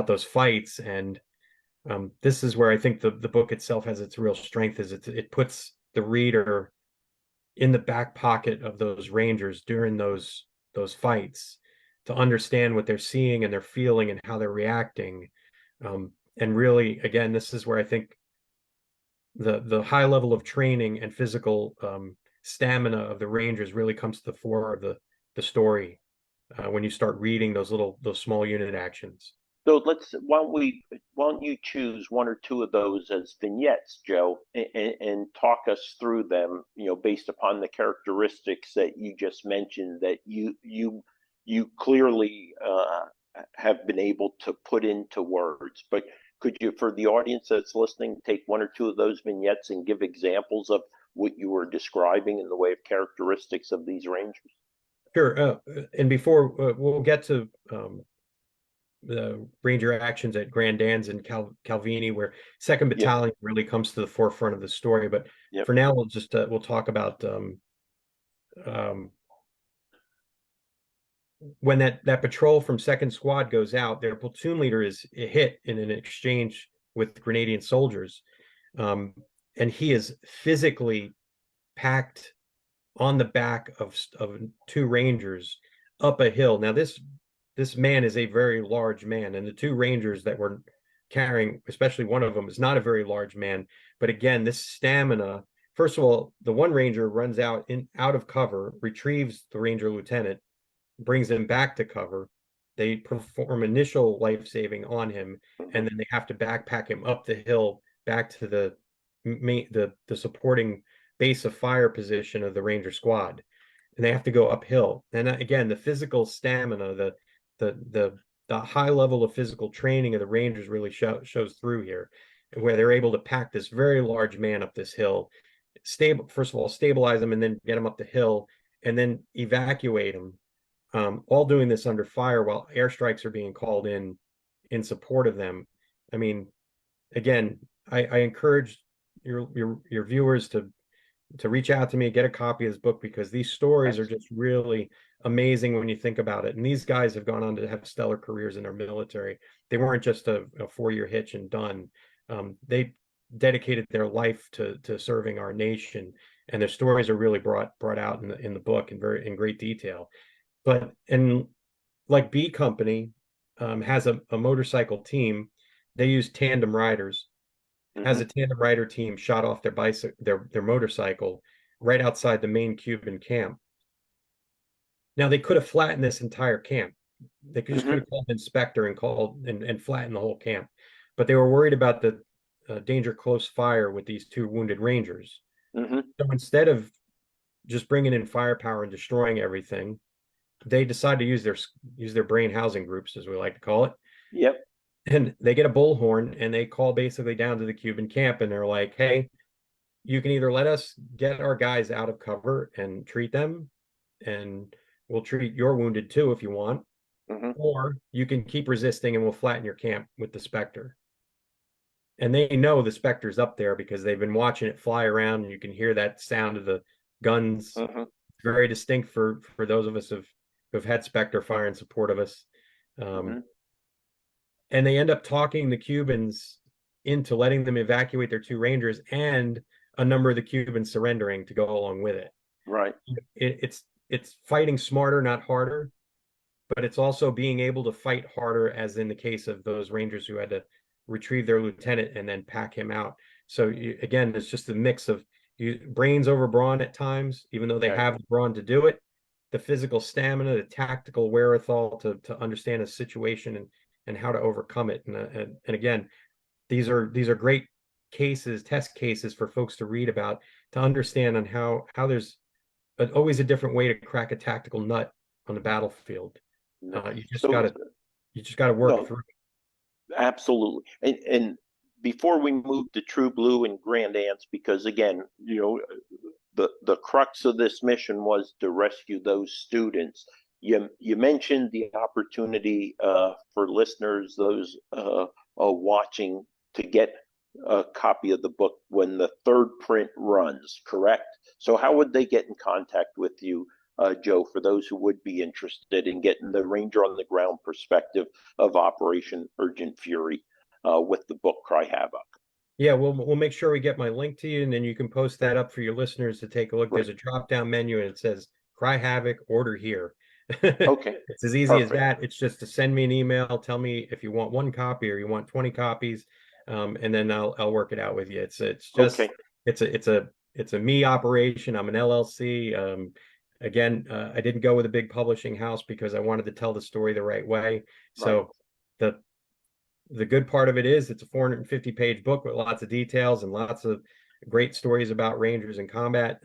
those fights. And this is where I think the book itself has its real strength, is it puts the reader in the back pocket of those Rangers during those fights to understand what they're seeing and they're feeling and how they're reacting. And really, again, this is where I think the high level of training and physical stamina of the Rangers really comes to the fore of the story when you start reading those small unit actions. So why don't you choose one or two of those as vignettes, Joe, and talk us through them, based upon the characteristics that you just mentioned that you clearly have been able to put into words. But could you, for the audience that's listening, take one or two of those vignettes and give examples of what you were describing in the way of characteristics of these Rangers? Sure. And before we'll get to the Ranger actions at Grand Dans and Calvini, where Second Battalion really comes to the forefront of the story. But for now, we'll talk about when that patrol from Second Squad goes out. Their platoon leader is hit in an exchange with Grenadian soldiers, and he is physically packed on the back of two Rangers up a hill. Now this man is a very large man, and the two Rangers that were carrying, especially one of them, is not a very large man. But again, this stamina. First of all, the one Ranger runs out of cover, retrieves the Ranger lieutenant, brings him back to cover. They perform initial life saving on him, and then they have to backpack him up the hill back to the supporting base of fire position of the Ranger squad, and they have to go uphill. And again, the physical stamina, the high level of physical training of the Rangers really shows through here, where they're able to pack this very large man up this hill, first of all, stabilize him, and then get him up the hill, and then evacuate him. All doing this under fire while airstrikes are being called in support of them. I mean, again, I encourage your viewers to reach out to me, get a copy of this book, because these stories are just really amazing when you think about it. And these guys have gone on to have stellar careers in their military. They weren't just a 4-year hitch and done. They dedicated their life to serving our nation, and their stories are really brought out in the book in great detail. But like B Company has a motorcycle team, they use tandem riders. Has a tandem rider team shot off their motorcycle right outside the main Cuban camp. Now they could have flattened this entire camp. They could have called an inspector and flattened the whole camp, but they were worried about the danger close fire with these two wounded Rangers. So instead of just bringing in firepower and destroying everything, they decide to use their brain housing groups, as we like to call it. And they get a bullhorn and they call basically down to the Cuban camp, and they're like, hey, you can either let us get our guys out of cover and treat them, and we'll treat your wounded too if you want, or you can keep resisting and we'll flatten your camp with the Spectre. And they know the Spectre's up there because they've been watching it fly around, and you can hear that sound of the guns. Very distinct for those of us who've had Spectre fire in support of us. And they end up talking the Cubans into letting them evacuate their two Rangers, and a number of the Cubans surrendering to go along with it. Right. It's fighting smarter, not harder, but it's also being able to fight harder, as in the case of those Rangers who had to retrieve their lieutenant and then pack him out. So again, it's just a mix of brains over brawn at times, even though they have the brawn to do it. the physical stamina, the tactical wherewithal to understand a situation and how to overcome it. And again, these are great cases, test cases for folks to read about, to understand on how there's always a different way to crack a tactical nut on the battlefield. You just gotta work through it. Absolutely. And before we move to True Blue and Grand Ants, because again, the crux of this mission was to rescue those students. You mentioned the opportunity for listeners, those watching, to get a copy of the book when the third print runs, correct? So how would they get in contact with you, Joe, for those who would be interested in getting the Ranger on the ground perspective of Operation Urgent Fury with the book Cry Havoc? Yeah, we'll make sure we get my link to you, and then you can post that up for your listeners to take a look. There's a drop-down menu, and it says Cry Havoc, order here. Okay. It's as easy as that. It's just to send me an email, tell me if you want 1 copy or you want 20 copies, and then I'll work it out with you. It's just okay. It's a me operation. I'm an LLC. Again, I didn't go with a big publishing house because I wanted to tell the story the right way. So the good part of it is it's a 450-page book with lots of details and lots of great stories about Rangers in combat.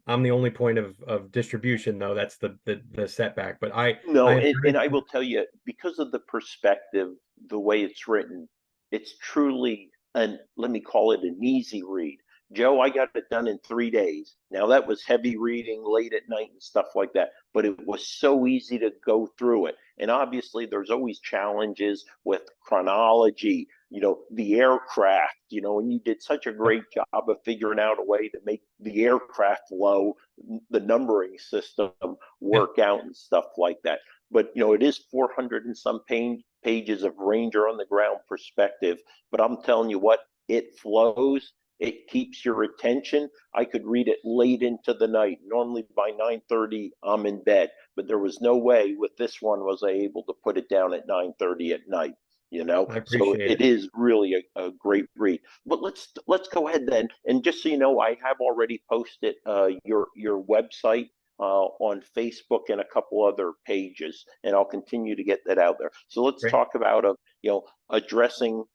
I'm the only point of distribution, though. That's the setback. But I will tell you, because of the perspective, the way it's written, it's truly let me call it an easy read. Joe, I got it done in 3 days. Now that was heavy reading late at night and stuff like that, but it was so easy to go through it. And obviously there's always challenges with chronology, the aircraft, and you did such a great job of figuring out a way to make the aircraft low, the numbering system work out and stuff like that. But, it is 400 and some pages of Ranger on the ground perspective, but I'm telling you what, it flows. It keeps your attention. I could read it late into the night. Normally by 9:30, I'm in bed, but there was no way with this one was I able to put it down at 9:30 at night. I appreciate it is really a great read. But let's go ahead then, and just so you know, I have already posted your website on Facebook and a couple other pages, and I'll continue to get that out there. So let's talk about addressing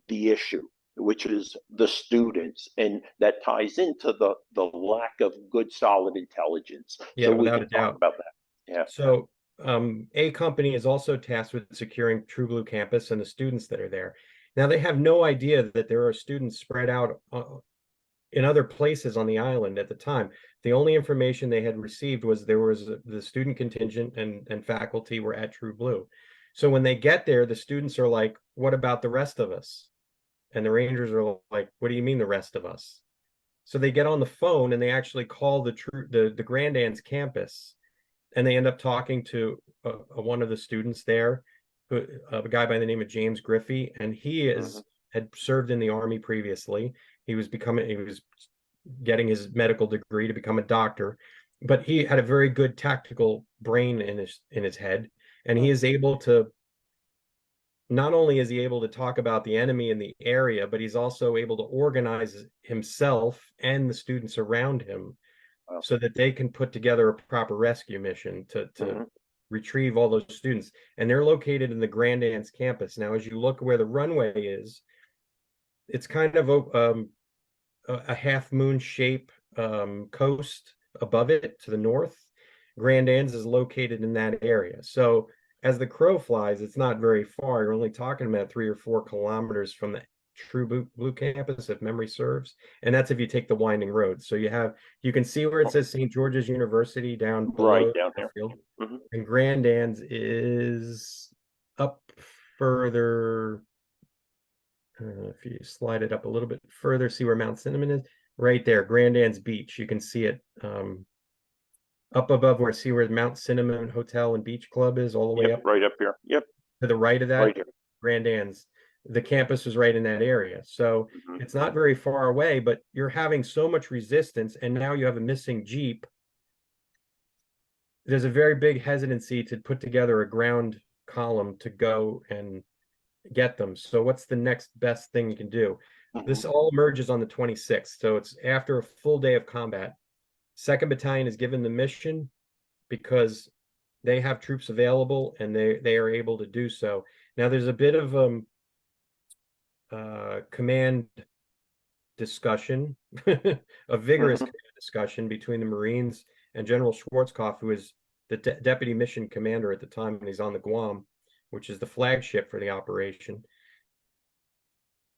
the issue, which is the students, and that ties into the lack of good, solid intelligence. Yeah, so we without can a doubt talk about that. Yeah. So A company is also tasked with securing True Blue campus and the students that are there. Now they have no idea that there are students spread out in other places on the island at the time. The only information they had received was there was the student contingent and faculty were at True Blue. So when they get there, the students are like, what about the rest of us? And the Rangers are like, what do you mean the rest of us? So they get on the phone and they actually call the Grand Ants campus, and they end up talking to one of the students there, a guy by the name of James Griffey, and he had served in the Army previously. He was getting his medical degree to become a doctor, but he had a very good tactical brain in his head, and he is able to. Not only is he able to talk about the enemy in the area, but he's also able to organize himself and the students around him so that they can put together a proper rescue mission to retrieve all those students. And they're located in the Grand Ants campus. Now, as you look where the runway is, it's kind of a half moon shape coast above it to the north. Grand Ants is located in that area. So as the crow flies, it's not very far. You're only talking about 3 or 4 kilometers from the True Blue campus, if memory serves. And that's if you take the winding road. So you can see where it says St. George's University down below down here. And Grand Ants is up further. If you slide it up a little bit further, see where Mount Cinnamon is? Right there, Grand Ants Beach. You can see it up above where Mount Cinnamon Hotel and Beach Club is, all the way up. Right up here. Yep. To the right of that, right here. Grand Ants. The campus is right in that area. So it's not very far away, but you're having so much resistance, and now you have a missing Jeep. There's a very big hesitancy to put together a ground column to go and get them. So what's the next best thing you can do? This all emerges on the 26th. So it's after a full day of combat. 2nd Battalion is given the mission because they have troops available and they are able to do so. Now there's a bit of command discussion, a vigorous command discussion between the Marines and General Schwarzkopf, who is the deputy mission commander at the time, and he's on the Guam, which is the flagship for the operation.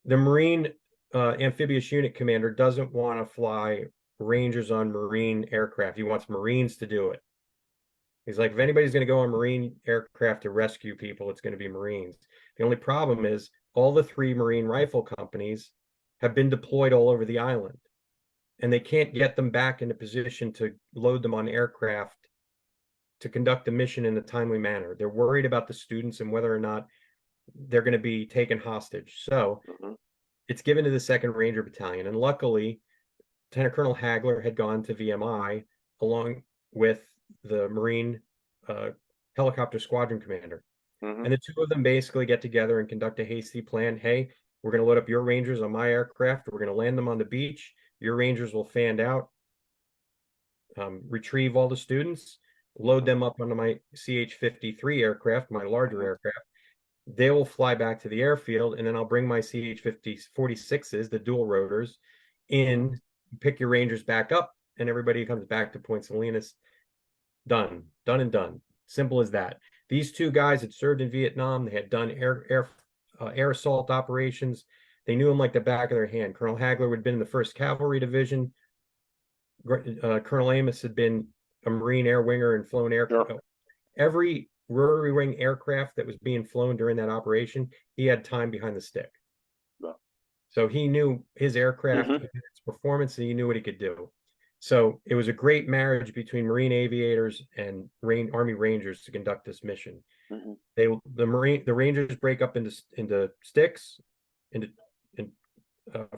The Marine amphibious unit commander doesn't want to fly Rangers on Marine aircraft. He wants Marines to do it. He's like, if anybody's going to go on Marine aircraft to rescue people, it's going to be Marines. The only problem is all the 3 Marine rifle companies have been deployed all over the island, and they can't get them back into position to load them on aircraft to conduct the mission in a timely manner. They're worried about the students and whether or not they're going to be taken hostage. So it's given to the 2nd Ranger Battalion. And luckily, Lieutenant Colonel Hagler had gone to VMI along with the Marine helicopter squadron commander. And the 2 of them basically get together and conduct a hasty plan. Hey, we're going to load up your Rangers on my aircraft. We're going to land them on the beach. Your Rangers will fan out, retrieve all the students, load them up onto my CH-53 aircraft, my larger aircraft. They will fly back to the airfield, and then I'll bring my CH-46s, the dual rotors, in, pick your Rangers back up, and everybody comes back to Point Salinas. Done and done. Simple as that. These 2 guys had served in Vietnam. They had done air assault operations. They knew him like the back of their hand. Colonel Hagler had been in the 1st Cavalry Division. Colonel Amos had been a Marine air winger and flown aircraft. Every rotary wing aircraft that was being flown during that operation, he had time behind the stick. So he knew his aircraft, its performance, and he knew what he could do. So it was a great marriage between Marine aviators and Army Rangers to conduct this mission. The Rangers break up into sticks,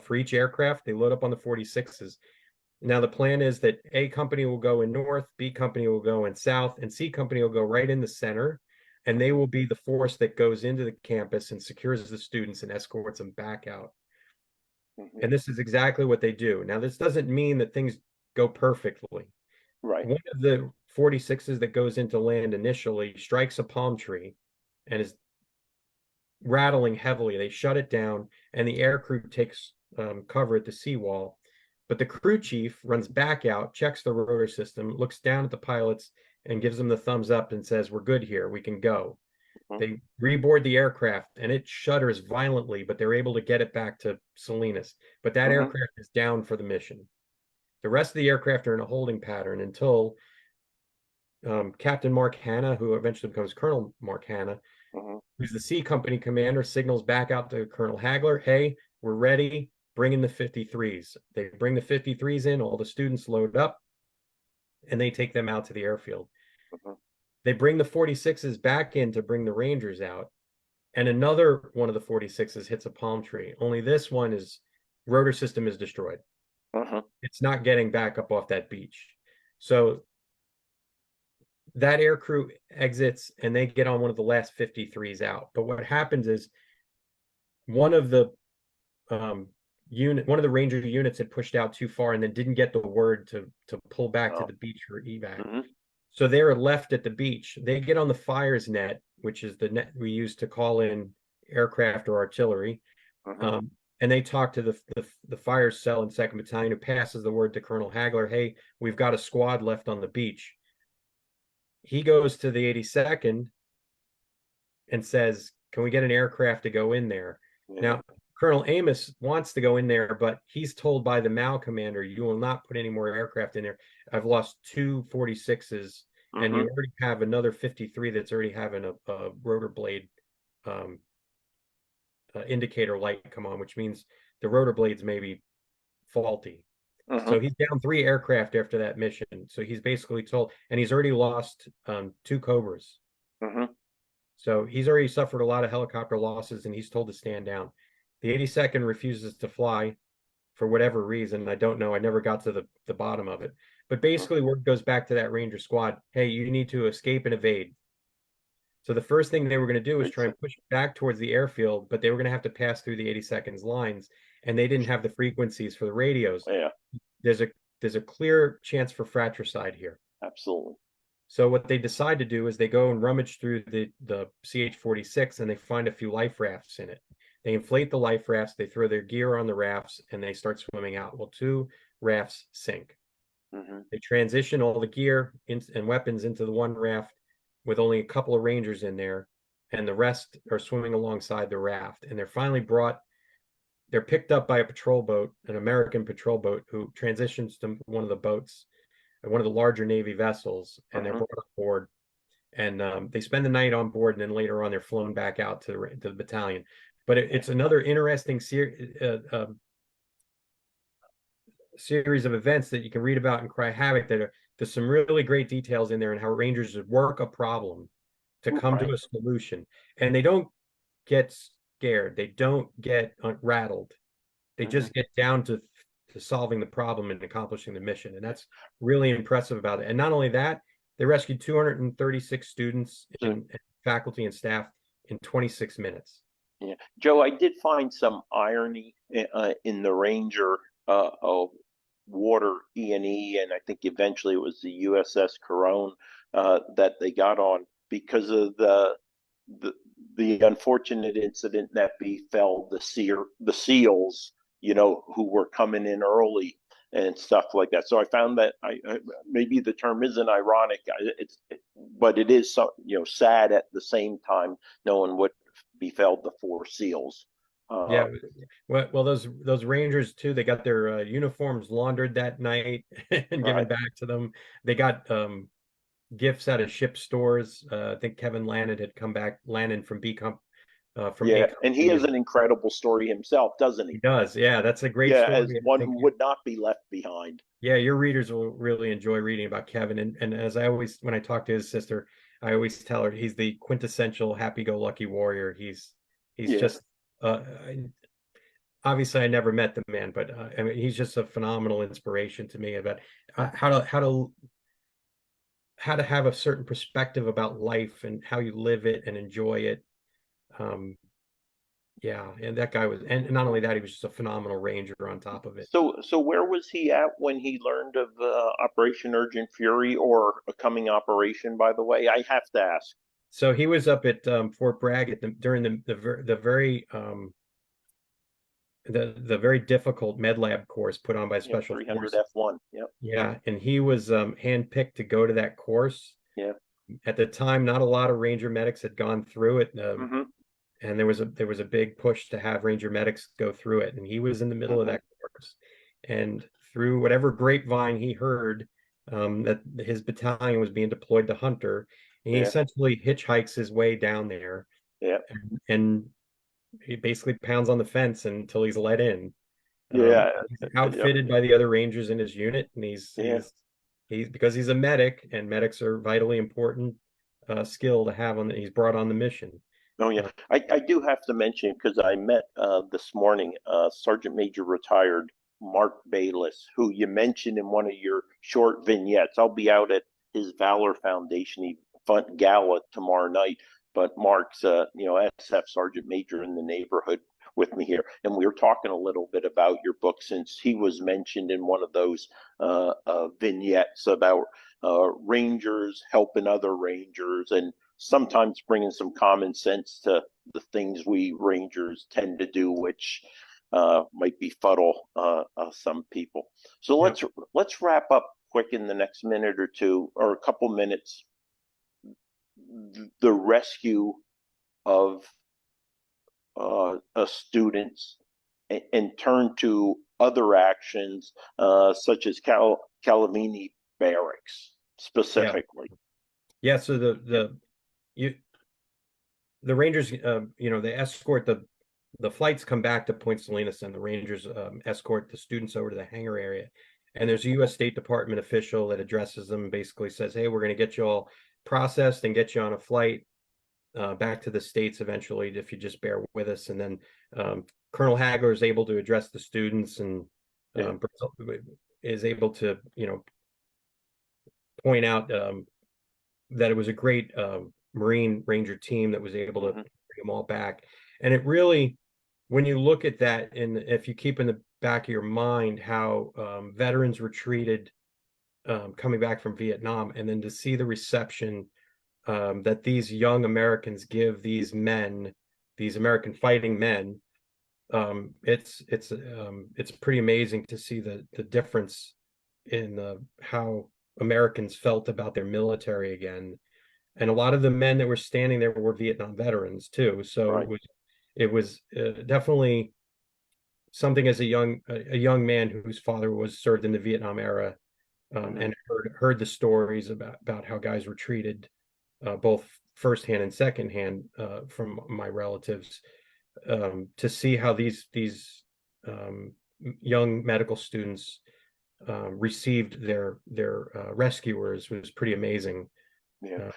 for each aircraft. They load up on the 46s. Now the plan is that A company will go in north, B company will go in south, and C company will go right in the center, and they will be the force that goes into the campus and secures the students and escorts them back out. And this is exactly what they do. Now this doesn't mean that things go perfectly. One of the 46s that goes into land initially strikes a palm tree and is rattling heavily. They shut it down, and the air crew takes cover at the seawall. But the crew chief runs back out, checks the rotor system, looks down at the pilots, and gives them the thumbs up and says, we're good here, we can go. They reboard the aircraft, and it shudders violently, but they're able to get it back to Salinas. But that aircraft is down for the mission. The rest of the aircraft are in a holding pattern until Captain Mark Hanna, who eventually becomes Colonel Mark Hanna, who's the C company commander, signals back out to Colonel Hagler, hey, we're ready. Bring in the 53s. They bring the 53s in, all the students load up, and they take them out to the airfield. They bring the 46s back in to bring the Rangers out, and another one of the 46s hits a palm tree. Only this one is, rotor system is destroyed. It's not getting back up off that beach. So that air crew exits, and they get on one of the last 53s out. But what happens is one of the Ranger units had pushed out too far and then didn't get the word to pull back to the beach for evac. So they're left at the beach. They get on the fires net, which is the net we use to call in aircraft or artillery. And they talk to the fire cell in 2nd Battalion, who passes the word to Colonel Hagler, hey, we've got a squad left on the beach. He goes to the 82nd and says, can we get an aircraft to go in there? Now, Colonel Amos wants to go in there, but he's told by the MAL commander, you will not put any more aircraft in there. I've lost 2 46s, and you already have another 53 that's already having a rotor blade indicator light come on, which means the rotor blades may be faulty. So he's down 3 aircraft after that mission. So he's basically told, and he's already lost 2 Cobras. So he's already suffered a lot of helicopter losses, and he's told to stand down. The 82nd refuses to fly for whatever reason. I don't know. I never got to the bottom of it. But basically, word goes back to that Ranger squad, hey, you need to escape and evade. So the first thing they were going to do was try and push back towards the airfield, but they were going to have to pass through the 82nd's lines, and they didn't have the frequencies for the radios. There's a there's a clear chance for fratricide here. Absolutely. So what they decide to do is they go and rummage through the CH-46 and they find a few life rafts in it. They inflate the life rafts, they throw their gear on the rafts, and they start swimming out. Well, 2 rafts sink. They transition all the gear and weapons into the one raft with only a couple of Rangers in there, and the rest are swimming alongside the raft. And they're picked up by a patrol boat, an American patrol boat, who transitions to one of the boats, one of the larger Navy vessels, and they're brought on board. And they spend the night on board, and then later on they're flown back out to the battalion. But it's another interesting series of events that you can read about in Cry Havoc. There's some really great details in there and how Rangers work a problem to come to a solution, and they don't get scared, they don't get rattled, they just get down to solving the problem and accomplishing the mission. And that's really impressive about it. And not only that, they rescued 236 students and faculty and staff in 26 minutes. Yeah, Joe, I did find some irony in the Ranger water E&E, and I think eventually it was the USS Corone that they got on because of the unfortunate incident that befell the SEALs, who were coming in early and stuff like that. So I found that maybe the term isn't ironic, but it is sad at the same time, knowing what befell the 4 SEALs. Yeah, well, those Rangers too, they got their uniforms laundered that night and given back to them. They got gifts out of ship stores. I think Kevin Lannon had come back, Lannon from B Comp. And he has an incredible story himself, doesn't he? He does. Yeah, that's a great story. As one who would not be left behind. Yeah, your readers will really enjoy reading about Kevin. And as I always, when I talk to his sister, I always tell her he's the quintessential happy-go-lucky warrior. He's just obviously I never met the man, but I mean, he's just a phenomenal inspiration to me about how to have a certain perspective about life and how you live it and enjoy it. Yeah, and that guy was, and not only that, he was just a phenomenal Ranger on top of it. So where was he at when he learned of Operation Urgent Fury, or a coming operation, by the way? I have to ask. So he was up at Fort Bragg during the very difficult med lab course put on by Special 300 Forces. F1. Yep. Yeah, and he was handpicked to go to that course. Yeah. At the time, not a lot of Ranger medics had gone through it, and there was a big push to have Ranger medics go through it, and he was in the middle of that course. And through whatever grapevine he heard that his battalion was being deployed to Hunter, and he essentially hitchhikes his way down there. Yeah. And he basically pounds on the fence until he's let in. Yeah. He's outfitted by the other Rangers in his unit, and he's because he's a medic, and medics are vitally important skill to have on he's brought on the mission. Oh yeah, I do have to mention, because I met this morning Sergeant Major retired Mark Bayless, who you mentioned in one of your short vignettes. I'll be out at his Valor Foundation gala tomorrow night, but Mark's SF Sergeant Major in the neighborhood with me here, and we were talking a little bit about your book, since he was mentioned in one of those vignettes about Rangers helping other Rangers, and sometimes bringing some common sense to the things we Rangers tend to do, which might befuddle some people. So let's wrap up quick in the next minute or two, or a couple minutes, the rescue of students, and turn to other actions such as Calavini Barracks specifically. Yeah, so the Rangers, they escort the flights come back to Point Salinas, and the Rangers escort the students over to the hangar area. And there's a U.S. State Department official that addresses them and basically says, hey, we're going to get you all processed and get you on a flight back to the States eventually, if you just bear with us. And then Colonel Hagler is able to address the students, and is able to, point out that it was a great Marine Ranger team that was able to bring them all back. And it really, when you look at that, and if you keep in the back of your mind how veterans were treated coming back from Vietnam, and then to see the reception that these young Americans give these men, these American fighting men. It's pretty amazing to see the difference in how Americans felt about their military again. And a lot of the men that were standing there were Vietnam veterans too. So Right. it was definitely something as a young man whose father was served in the Vietnam era, and heard the stories about how guys were treated, both firsthand and secondhand, from my relatives. To see how these young medical students received their rescuers was pretty amazing. Yeah.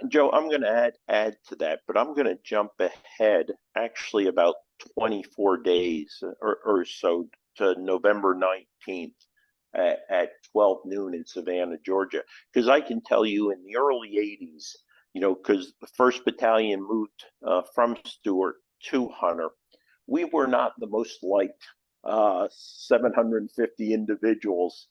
Joe, I'm going to add to that, but I'm going to jump ahead actually about 24 days or so to November 19th at 12 noon in Savannah, Georgia. Because I can tell you in the early 80s, because the 1st Battalion moved from Stewart to Hunter, we were not the most liked 750 individuals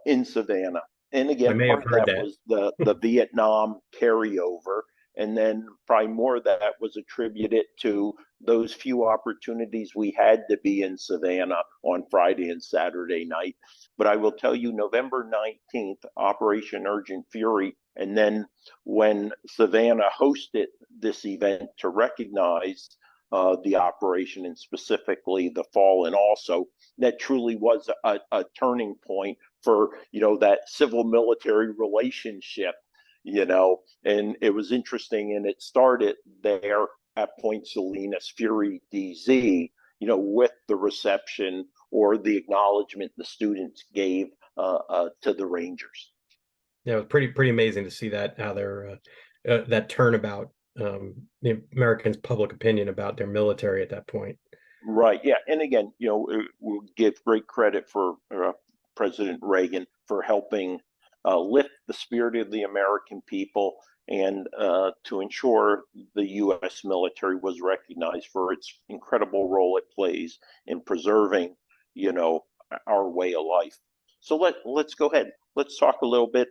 in Savannah. And again, part of that was the Vietnam carryover. And then probably more of that was attributed to those few opportunities we had to be in Savannah on Friday and Saturday night. But I will tell you, November 19th, Operation Urgent Fury, and then when Savannah hosted this event to recognize the operation and specifically the fallen also, that truly was a turning point for, that civil military relationship, and it was interesting. And it started there at Point Salinas Fury DZ, with the reception or the acknowledgement the students gave to the Rangers. Yeah, it was pretty amazing to see that, how they're that turnabout, the Americans' public opinion about their military at that point. Right. Yeah. And again, we'll give great credit for President Reagan for helping lift the spirit of the American people and to ensure the U.S. military was recognized for its incredible role it plays in preserving, our way of life. So let's go ahead. Let's talk a little bit.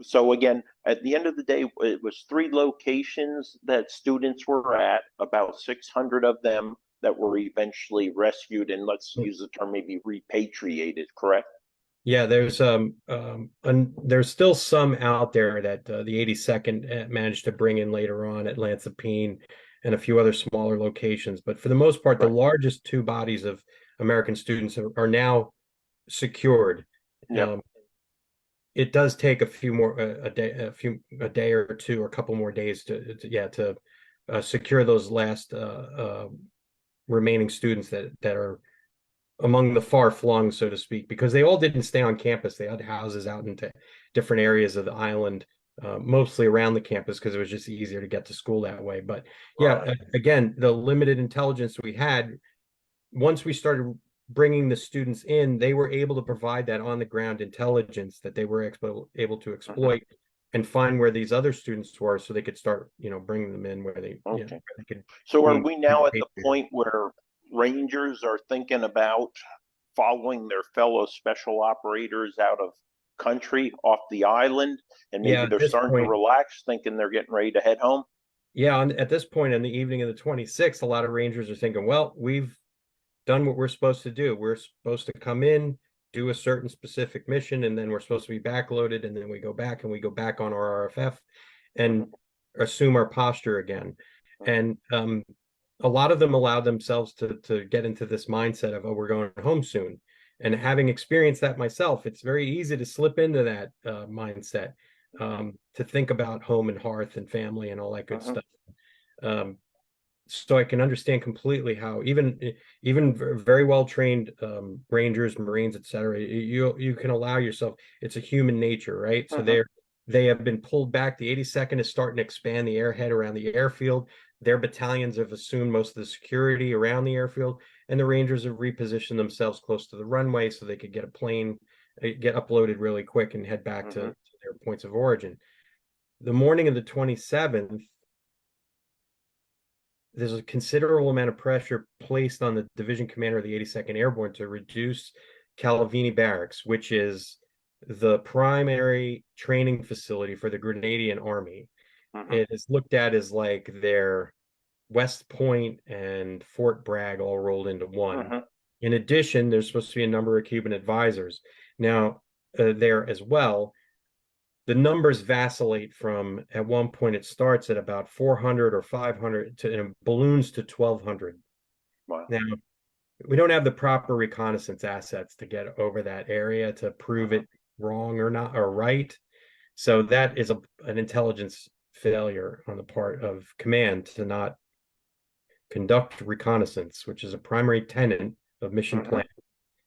So again, at the end of the day, it was 3 locations that students were at, about 600 of them that were eventually rescued, and let's use the term maybe repatriated, correct? Yeah, there's still some out there that the 82nd managed to bring in later on at Lansapine and a few other smaller locations. But for the most part, the largest 2 bodies of American students are now secured. Yeah. It does take a few more a day or two or a couple more days to secure those last remaining students that are among the far flung, so to speak, because they all didn't stay on campus. They had houses out into different areas of the island, mostly around the campus, because it was just easier to get to school that way. But yeah, again, the limited intelligence we had, once we started bringing the students in, they were able to provide that on the ground intelligence that they were able to exploit and find where these other students were, so they could start, bringing them in where they, where they could. So are we now at the point where Rangers are thinking about following their fellow special operators out of country, off the island, and maybe they're starting to relax, thinking they're getting ready to head home? Yeah, at this point, on the evening of the 26th, a lot of Rangers are thinking, well, we've done what we're supposed to do. We're supposed to come in, do a certain specific mission, and then we're supposed to be backloaded, and then we go back on our RFF and assume our posture again. And a lot of them allowed themselves to get into this mindset of, oh, we're going home soon. And having experienced that myself, it's very easy to slip into that mindset, to think about home and hearth and family and all that good stuff. So I can understand completely how even very well trained Rangers, Marines, etc., you can allow yourself. It's a human nature, right? So they have been pulled back. The 82nd is starting to expand the airhead around the airfield. Their battalions have assumed most of the security around the airfield, and the Rangers have repositioned themselves close to the runway so they could get a plane, get uploaded really quick, and head back to their points of origin. The morning of the 27th, there's a considerable amount of pressure placed on the division commander of the 82nd Airborne to reduce Calavini Barracks, which is the primary training facility for the Grenadian Army. It is looked at as like their West Point and Fort Bragg all rolled into one. In addition, there's supposed to be a number of Cuban advisors. Now, there as well, the numbers vacillate from, at one point it starts at about 400 or 500 to balloons to 1,200. Wow. Now, we don't have the proper reconnaissance assets to get over that area to prove it wrong or not or right. So that is an intelligence failure on the part of command to not conduct reconnaissance, which is a primary tenet of mission plan.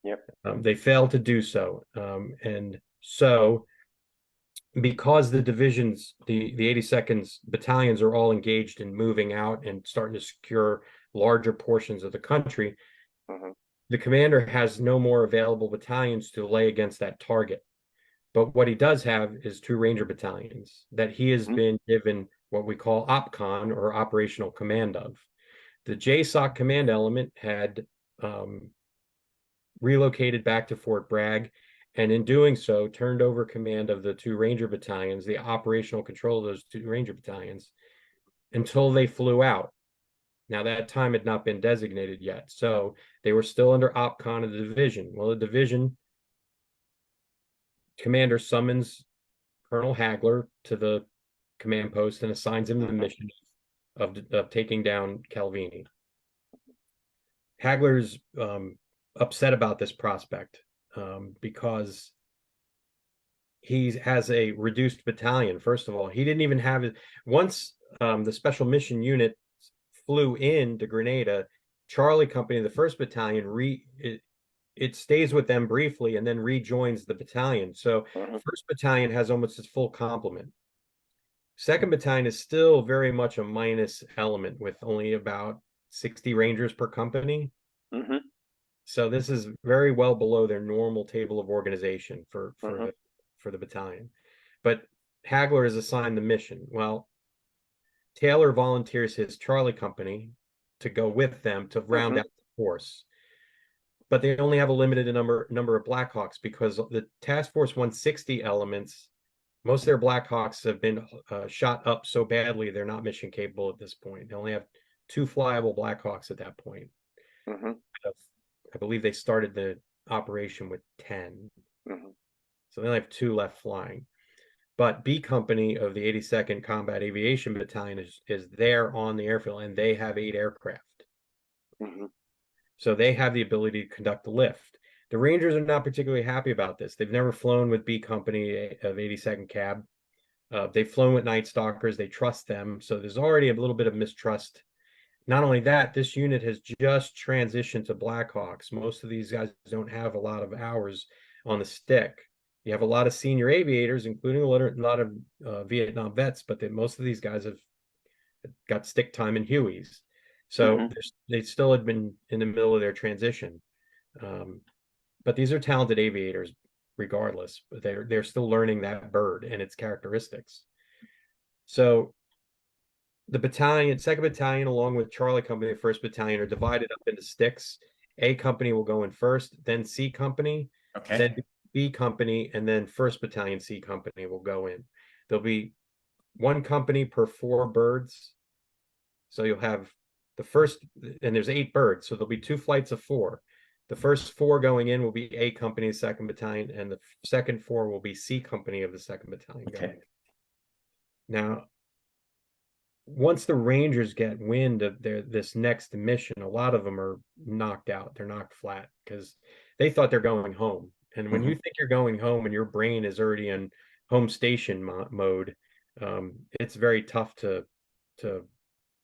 Yep. They failed to do so. And so because the divisions, the 82nd's battalions are all engaged in moving out and starting to secure larger portions of the country, the commander has no more available battalions to lay against that target. But what he does have is 2 Ranger battalions that he has been given what we call OPCON, or operational command of. The JSOC command element had relocated back to Fort Bragg, and in doing so, turned over command of the 2 Ranger battalions, the operational control of those 2 Ranger battalions, until they flew out. Now, that time had not been designated yet, so they were still under OPCON of the division. Well, the division commander summons Colonel Hagler to the command post and assigns him the mission of taking down Calavini. Hagler's upset about this prospect because he has a reduced battalion. First of all, he didn't even have it. Once the special mission unit flew into Grenada, Charlie Company, the 1st Battalion, it stays with them briefly and then rejoins the battalion. So 1st Battalion has almost its full complement. 2nd Battalion is still very much a minus element with only about 60 Rangers per company. So this is very well below their normal table of organization for the battalion. But Hagler is assigned the mission. Well, Taylor volunteers his Charlie Company to go with them to round out the force. But they only have a limited number of Blackhawks, because the Task Force 160 elements, most of their Blackhawks have been shot up so badly they're not mission capable at this point. They only have 2 flyable Blackhawks at that point. I believe they started the operation with 10. So they only have 2 left flying. But B Company of the 82nd Combat Aviation Battalion is there on the airfield, and they have 8 aircraft. So they have the ability to conduct the lift. The Rangers are not particularly happy about this. They've never flown with B Company of 82nd Cab. They've flown with Night Stalkers. They trust them. So there's already a little bit of mistrust. Not only that, this unit has just transitioned to Blackhawks. Most of these guys don't have a lot of hours on the stick. You have a lot of senior aviators, including a lot of Vietnam vets, but most of these guys have got stick time in Hueys. So they still had been in the middle of their transition. But these are talented aviators regardless, but they're still learning that bird and its characteristics. So the battalion, 2nd Battalion, along with Charlie Company, the 1st Battalion, are divided up into sticks. A Company will go in first, then C Company, then B Company, and then 1st Battalion C Company will go in. There'll be 1 company per 4 birds. So you'll have the first, and there's 8 birds, so there'll be 2 flights of 4. The first 4 going in will be A Company, 2nd Battalion, and the second 4 will be C Company of the 2nd Battalion. Going. Now, once the Rangers get wind of this next mission, a lot of them are knocked out. They're knocked flat because they thought they're going home. And when you think you're going home and your brain is already in home station mode, it's very tough to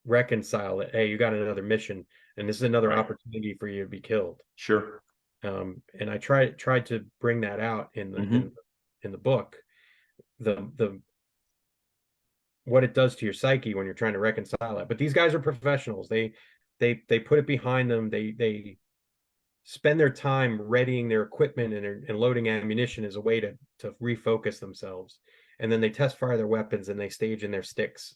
reconcile that, hey, you got another mission and this is another opportunity for you to be killed. Sure. And I tried to bring that out in the book, the what it does to your psyche when you're trying to reconcile it. But these guys are professionals. They put it behind them. They spend their time readying their equipment and loading ammunition as a way to refocus themselves. And then they test fire their weapons and they stage in their sticks.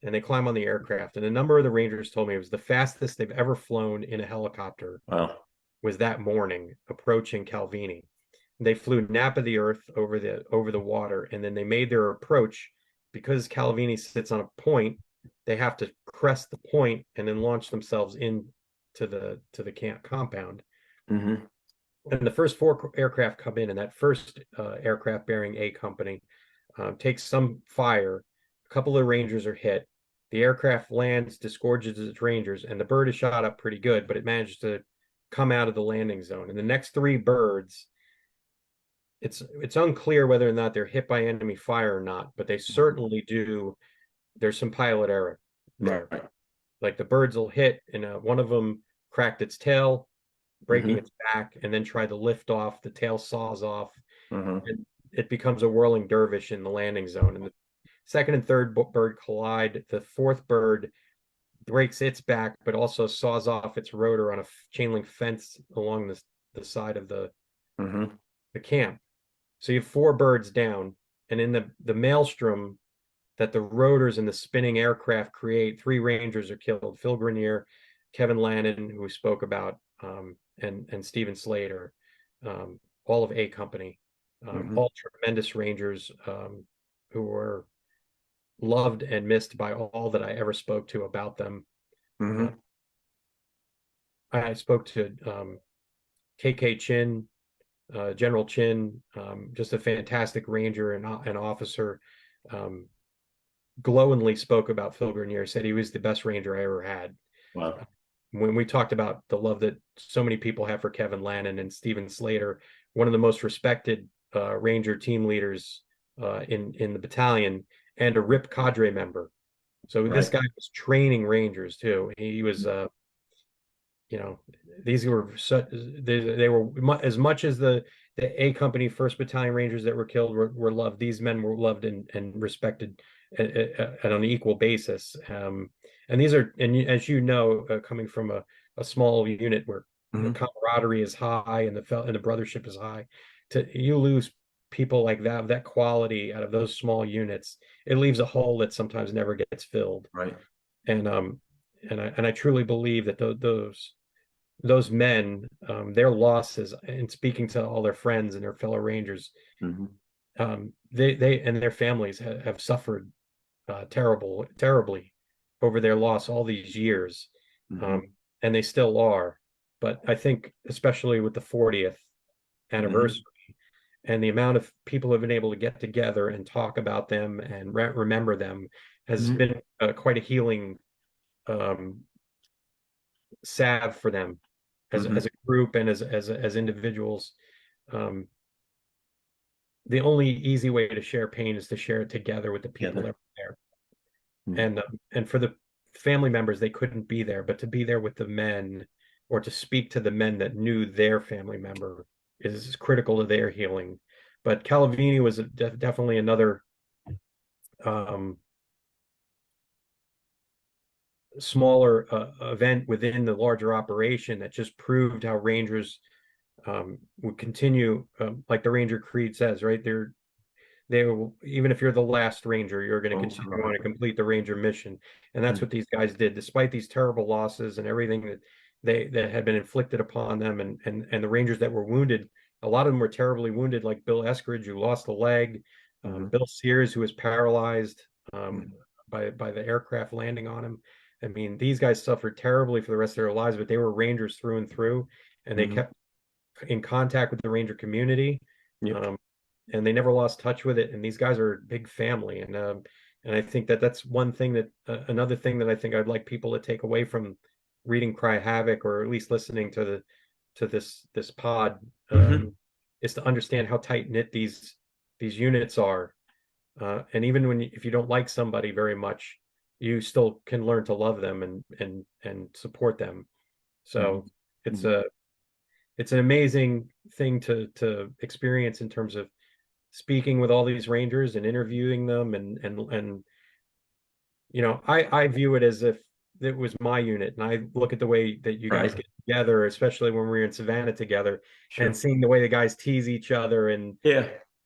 and they climb on the aircraft. And a number of the Rangers told me it was the fastest they've ever flown in a helicopter. Wow. Was that morning approaching Calvini. They flew nap of the earth over the water, and then they made their approach because Calvini sits on a point. They have to crest the point and then launch themselves into the camp compound. Mm-hmm. And the first 4 aircraft come in, and that first aircraft bearing A company takes some fire. A couple of Rangers are hit. The aircraft lands, disgorges its Rangers, and the bird is shot up pretty good, but it managed to come out of the landing zone. And the next 3 birds, it's unclear whether or not they're hit by enemy fire or not, but they certainly do. There's some pilot error there. Right. Like the birds will hit, and one of them cracked its tail, breaking its back, and then tried to lift off. The tail saws off, and it becomes a whirling dervish in the landing zone. And the second and third bird collide. The fourth bird breaks its back, but also saws off its rotor on a chain link fence along the side of the camp. So you have 4 birds down, and in the maelstrom that the rotors and the spinning aircraft create, 3 Rangers are killed. Phil Grenier, Kevin Lannon, who we spoke about, and Stephen Slater, all of A Company, all tremendous Rangers who were loved and missed by all that I ever spoke to about them. I spoke to KK Chin, General Chin, just a fantastic Ranger and officer. Glowingly spoke about Phil Grenier, said he was the best Ranger I ever had. Wow. When we talked about the love that so many people have for Kevin Lannon and Stephen Slater, one of the most respected Ranger team leaders in the battalion, and a RIP cadre member. So this guy was training Rangers too. He was, these were they were as much as the A Company 1st Battalion Rangers that were killed were loved. These men were loved and respected at an equal basis. And these are, and as you know, coming from a small unit where the camaraderie is high and the brothership is high, you lose people like that quality out of those small units, it leaves a hole that sometimes never gets filled. Right. And I truly believe that those men, their losses, and speaking to all their friends and their fellow Rangers, they and their families have suffered terribly over their loss all these years, and they still are. But I think, especially with the 40th anniversary, and the amount of people who have been able to get together and talk about them and remember them, has been quite a healing salve for them as a group and as individuals. The only easy way to share pain is to share it together with the people that were there. And for the family members, they couldn't be there, but to be there with the men, or to speak to the men that knew their family member, is critical to their healing. But Calvini was definitely another smaller event within the larger operation that just proved how Rangers would continue, like the Ranger Creed says, right? They will, even if you're the last Ranger, you're going to continue on to complete the Ranger mission. And that's what these guys did, despite these terrible losses and everything that had been inflicted upon them, and the Rangers that were wounded. A lot of them were terribly wounded, like Bill Eskridge, who lost a leg, Bill Sears, who was paralyzed by the aircraft landing on him. I mean, these guys suffered terribly for the rest of their lives, but they were Rangers through and through, and they kept in contact with the Ranger community, and they never lost touch with it. And these guys are a big family, and I think that's one thing that another thing that I think I'd like people to take away from reading Cry Havoc, or at least listening to this pod, is to understand how tight knit these units are, and even if you don't like somebody very much, you still can learn to love them and support them. So it's an amazing thing to experience in terms of speaking with all these Rangers and interviewing them, and I view it as if it was my unit, and I look at the way that you guys get together, especially when we're in Savannah together, and seeing the way the guys tease each other, and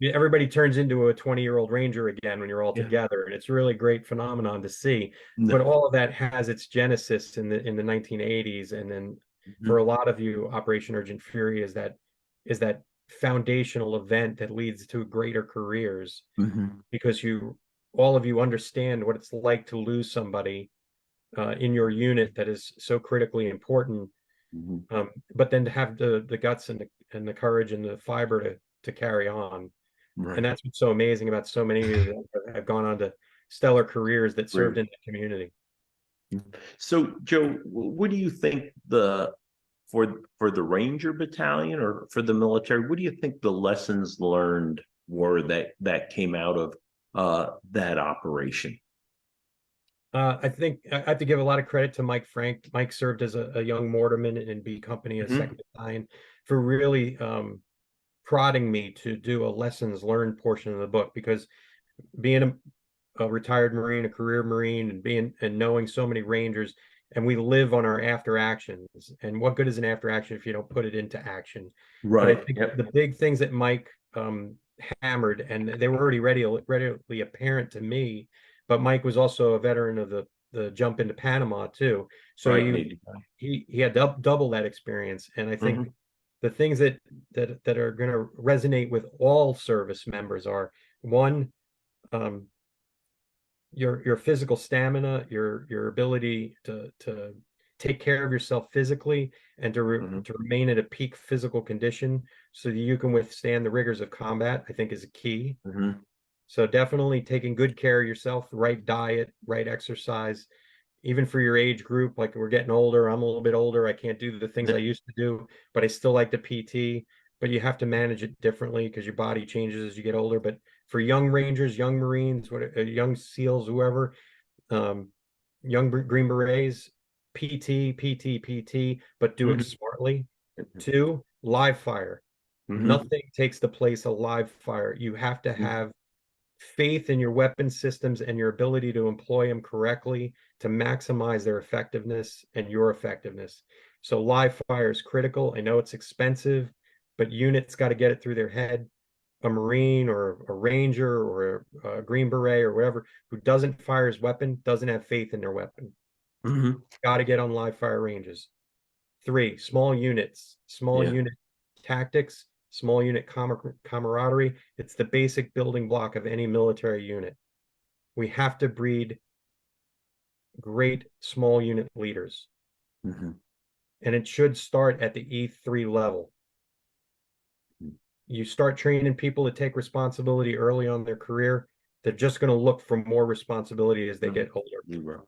everybody turns into a 20-year-old Ranger again when you're all Yeah. together, and it's a really great phenomenon to see. No. But all of that has its genesis in the 1980s, and then for a lot of you, Operation Urgent Fury is that foundational event that leads to greater careers, because all of you understand what it's like to lose somebody in your unit that is so critically important. But then to have the guts and the courage and the fiber to carry on. Right. And that's what's so amazing about so many of you that have gone on to stellar careers that served in the community. So, Joe, what do you think for the Ranger Battalion or for the military, what do you think the lessons learned were that came out of that operation? I think I have to give a lot of credit to Mike Frank. Mike served as a young mortarman in B Company, a second battalion, for really prodding me to do a lessons learned portion of the book, because being a retired Marine, a career Marine, and knowing so many Rangers, and we live on our after actions. And what good is an after action if you don't put it into action? Right. But I think the big things that Mike hammered, and they were already readily apparent to me, but Mike was also a veteran of the jump into Panama too. So he had double that experience. And I think the things that are going to resonate with all service members are, one, your physical stamina, your ability to take care of yourself physically, and to remain at a peak physical condition so that you can withstand the rigors of combat, I think is a key. So definitely taking good care of yourself, right diet, right exercise, even for your age group. Like, we're getting older. I'm a little bit older. I can't do the things I used to do, but I still like the PT. But you have to manage it differently because your body changes as you get older. But for young Rangers, young Marines, young SEALs, whoever, young Green Berets, PT, but do it smartly. Two, live fire. Nothing takes the place of live fire. You have to have faith in your weapon systems and your ability to employ them correctly to maximize their effectiveness and your effectiveness. So live fire is critical. I know it's expensive, but units got to get it through their head. A Marine or a Ranger or a Green Beret or whatever who doesn't fire his weapon doesn't have faith in their weapon. Got to get on live fire ranges. Three, small units, unit tactics, small unit camaraderie. It's the basic building block of any military unit. We have to breed great small unit leaders. And it should start at the E3 level. You start training people to take responsibility early on in their career, they're just going to look for more responsibility as they get older.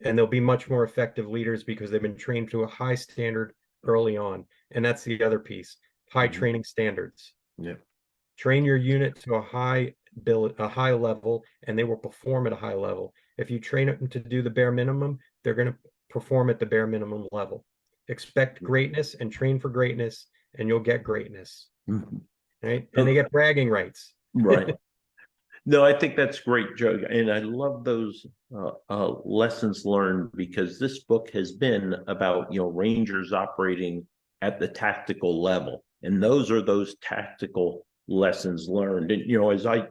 And they'll be much more effective leaders because they've been trained to a high standard early on. And that's the other piece. High training standards. Train your unit to a high level, and they will perform at a high level. If you train them to do the bare minimum, they're going to perform at the bare minimum level. Expect greatness and train for greatness, and you'll get greatness. Right? And they get bragging rights. Right. No, I think that's great, Joe. And I love those lessons learned, because this book has been about, Rangers operating at the tactical level. And those are those tactical lessons learned. And, as I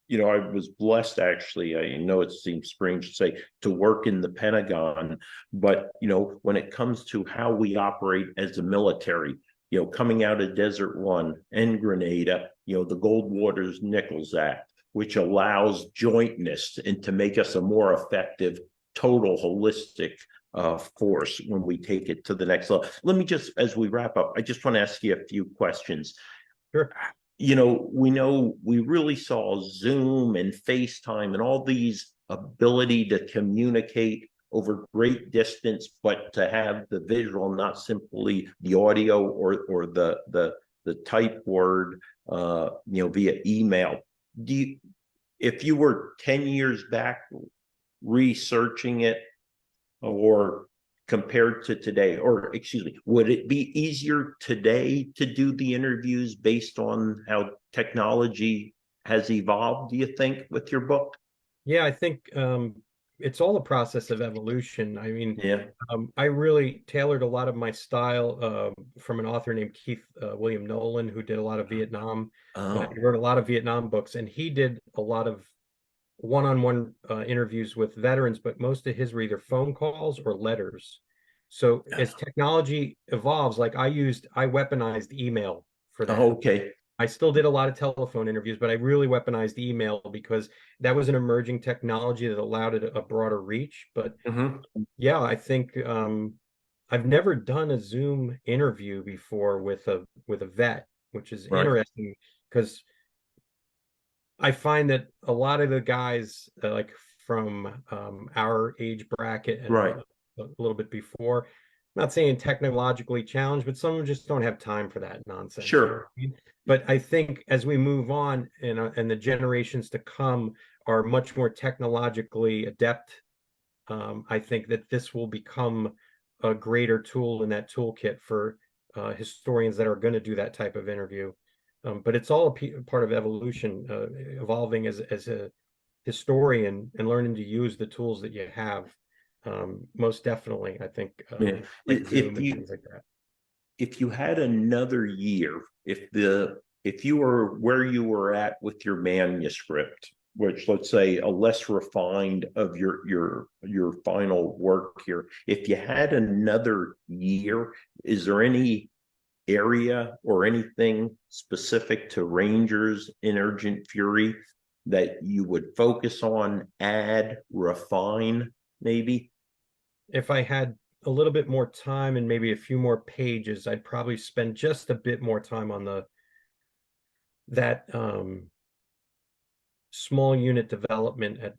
was blessed, actually, I know it seems strange to say, to work in the Pentagon, but, when it comes to how we operate as a military, coming out of Desert One and Grenada, the Goldwater's Nichols Act, which allows jointness and to make us a more effective, total, holistic force when we take it to the next level. Let me just, as we wrap up, I just want to ask you a few questions. Sure. We really saw Zoom and FaceTime and all these ability to communicate over great distance, but to have the visual, not simply the audio or the type word, via email. If you were 10 years back researching it, or compared to today, or excuse me, would it be easier today to do the interviews based on how technology has evolved, do you think, with your book? Yeah, I think it's all a process of evolution. I mean, Yeah. I really tailored a lot of my style from an author named Keith William Nolan, who did a lot of Vietnam. Oh, He wrote a lot of Vietnam books, and he did a lot of one-on-one interviews with veterans, but most of his were either phone calls or letters. So as technology evolves, like I weaponized email for that. okay. I still did a lot of telephone interviews, but I really weaponized email because that was an emerging technology that allowed it a broader reach. But Hmm. yeah, I think I've never done a Zoom interview before with a vet, which is Right. interesting because I find that a lot of the guys like from our age bracket and Right. a little bit before, not saying technologically challenged, but some of them just don't have time for that nonsense. You know what Sure. I mean? But I think as we move on and the generations to come are much more technologically adept, I think that this will become a greater tool in that toolkit for historians that are going to do that type of interview. But it's all a part of evolution, evolving as a historian and learning to use the tools that you have. Most definitely, I think, Yeah. like Zoom If and you things like that. if you had another year, if you were where you were at with your manuscript, which let's say a less refined of your final work here, if you had another year, is there any area or anything specific to Rangers in Urgent Fury that you would focus on, add, refine, maybe? If I had a little bit more time and maybe a few more pages, I'd probably spend just a bit more time on that small unit development at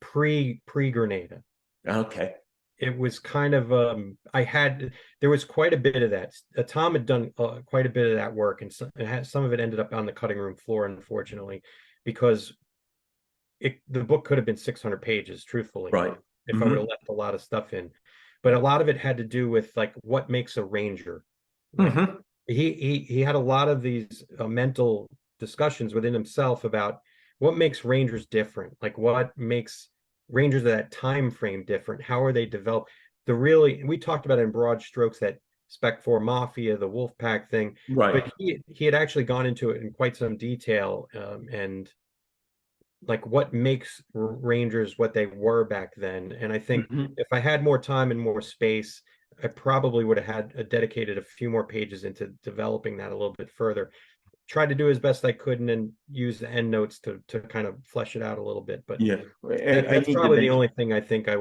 pre-Grenada. Okay. It was kind of there was quite a bit of that. Tom had done quite a bit of that work, and some of it ended up on the cutting room floor, unfortunately, because the book could have been 600 pages, truthfully, Right. if I would have left a lot of stuff in. But a lot of it had to do with like what makes a ranger. Like he had a lot of these mental discussions within himself about what makes rangers different, like what makes rangers of that time frame different. How are they developed? We talked about it in broad strokes, that Spec 4 Mafia, the Wolf Pack thing, Right. but he had actually gone into it in quite some detail, and like what makes Rangers what they were back then. And I think if I had more time and more space, I probably would have had dedicated a few more pages into developing that a little bit further. Tried to do as best I could and then use the end notes to kind of flesh it out a little bit. But Yeah. that's need to probably the mention only thing I think I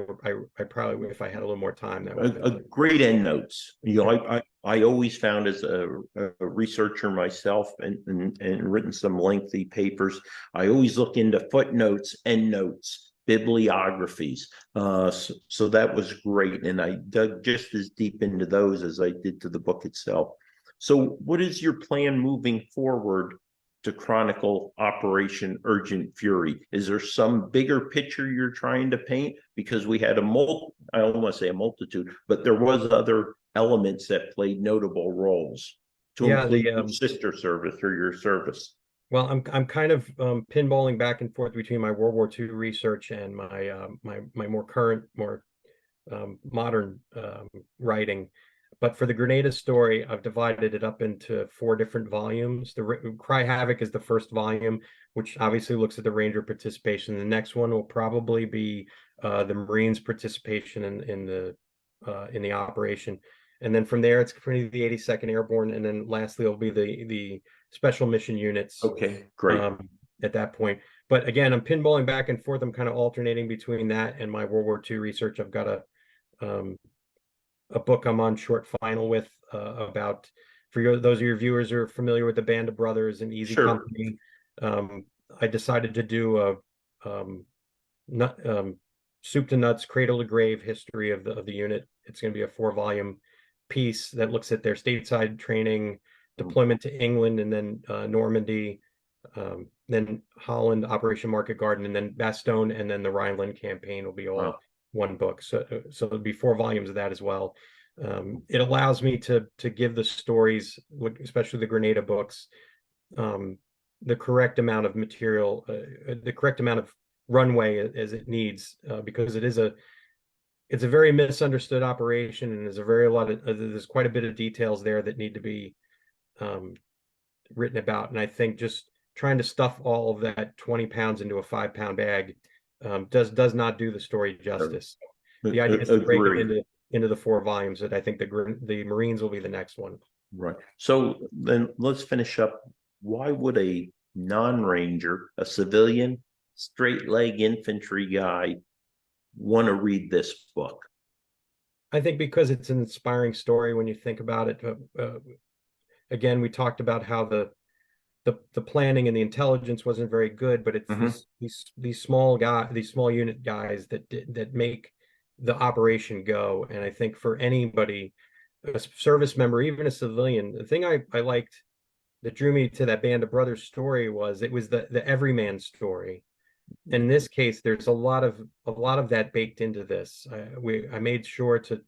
probably, if I had a little more time, that would a great end notes. You know, I always found as a researcher myself and written some lengthy papers, I always look into footnotes, end notes, bibliographies. So that was great. And I dug just as deep into those as I did to the book itself. So what is your plan moving forward to chronicle Operation Urgent Fury? Is there some bigger picture you're trying to paint? Because we had I don't want to say a multitude, but there was other elements that played notable roles to include your sister service or your service. Well, I'm kind of pinballing back and forth between my World War II research and my more current, more modern writing. But for the Grenada story, I've divided it up into 4 different volumes. The Cry Havoc is the first volume, which obviously looks at the Ranger participation. The next one will probably be the Marines' participation in the operation. And then from there, it's going to be the 82nd Airborne. And then lastly, it'll be the special mission units. Okay, great. At that point. But again, I'm pinballing back and forth. I'm kind of alternating between that and my World War II research. I've got a book I'm on short final with about, those of your viewers who are familiar with the Band of Brothers and Easy Company. I decided to do a soup to nuts, cradle to grave history of the unit. It's going to be a 4-volume piece that looks at their stateside training, deployment to England, and then Normandy, then Holland, Operation Market Garden, and then Bastogne, and then the Rhineland campaign will be all one book. So it'll be 4 volumes of that as well. It allows me to give the stories, especially the Grenada books, the correct amount of material, the correct amount of runway as it needs, because it's a very misunderstood operation, and there's quite a bit of details there that need to be written about. And I think just trying to stuff all of that 20 pounds into a 5-pound bag does not do the story justice. The idea is to break it into the 4 volumes. That I think the Marines will be the next one. Right. So then let's finish up. Why would a non-ranger, a civilian, straight leg infantry guy, want to read this book? I think because it's an inspiring story when you think about it. Again, we talked about how the planning and the intelligence wasn't very good, but it's these small unit guys that make the operation go. And I think for anybody, a service member, even a civilian, the thing I liked that drew me to that Band of Brothers story was it was the everyman story. In this case, there's a lot of that baked into this. I made sure to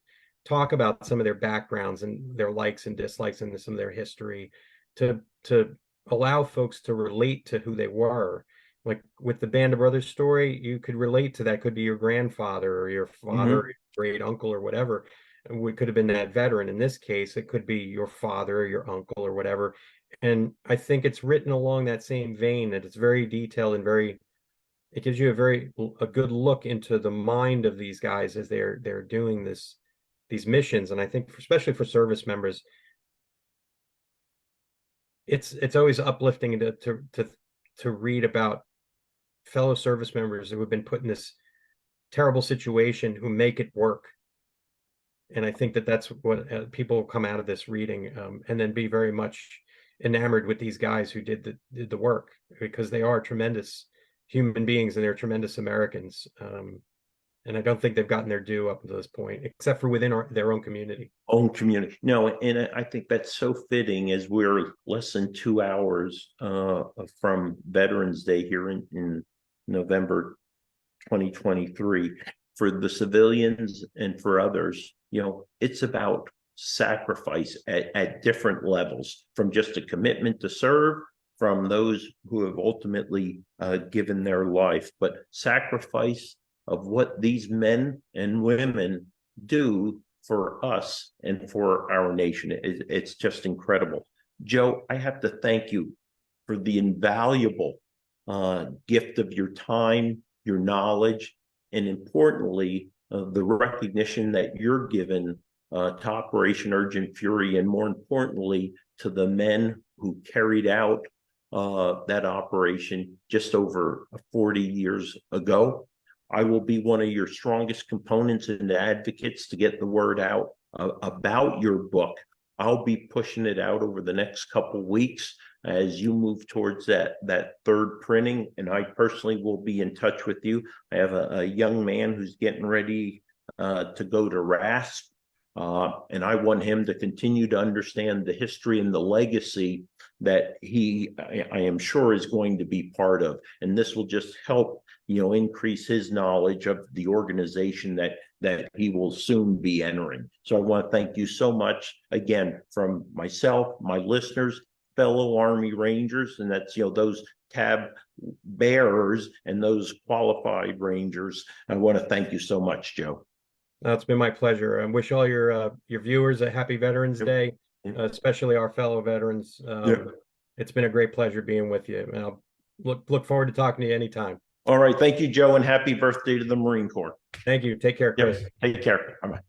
talk about some of their backgrounds and their likes and dislikes and some of their history to allow folks to relate to who they were. Like with the Band of Brothers story, you could relate to that. Could be your grandfather or your father, or your great uncle or whatever. It could have been that veteran. In this case, it could be your father or your uncle or whatever. And I think it's written along that same vein, that it's very detailed and it gives you a good look into the mind of these guys as they're doing these missions. And I think especially for service members, it's always uplifting to read about fellow service members who have been put in this terrible situation who make it work. And I think that's what people come out of this reading, and then be very much enamored with these guys who did the work, because they are tremendous human beings and they're tremendous Americans. And I don't think they've gotten their due up until this point, except for within their own community. No, and I think that's so fitting as we're less than 2 hours from Veterans Day here in November 2023. For the civilians and for others, it's about sacrifice at different levels, from just a commitment to serve, from those who have ultimately given their life, but sacrifice of what these men and women do for us and for our nation. It's just incredible. Joe, I have to thank you for the invaluable gift of your time, your knowledge, and importantly, the recognition that you're given to Operation Urgent Fury, and more importantly, to the men who carried out that operation just over 40 years ago. I will be one of your strongest components and advocates to get the word out about your book. I'll be pushing it out over the next couple weeks as you move towards that third printing, and I personally will be in touch with you. I have a young man who's getting ready to go to RASP, and I want him to continue to understand the history and the legacy that I am sure is going to be part of, and this will just help increase his knowledge of the organization that he will soon be entering. So I want to thank you so much again, from myself, my listeners, fellow Army Rangers, and that's those tab bearers and those qualified Rangers. I want to thank you so much, Joe. It's been my pleasure. I wish all your viewers a happy Veterans Day, especially our fellow veterans. It's been a great pleasure being with you, and I'll look forward to talking to you anytime. All right. Thank you, Joe, and happy birthday to the Marine Corps. Thank you. Take care, Chris. Take care. Bye-bye.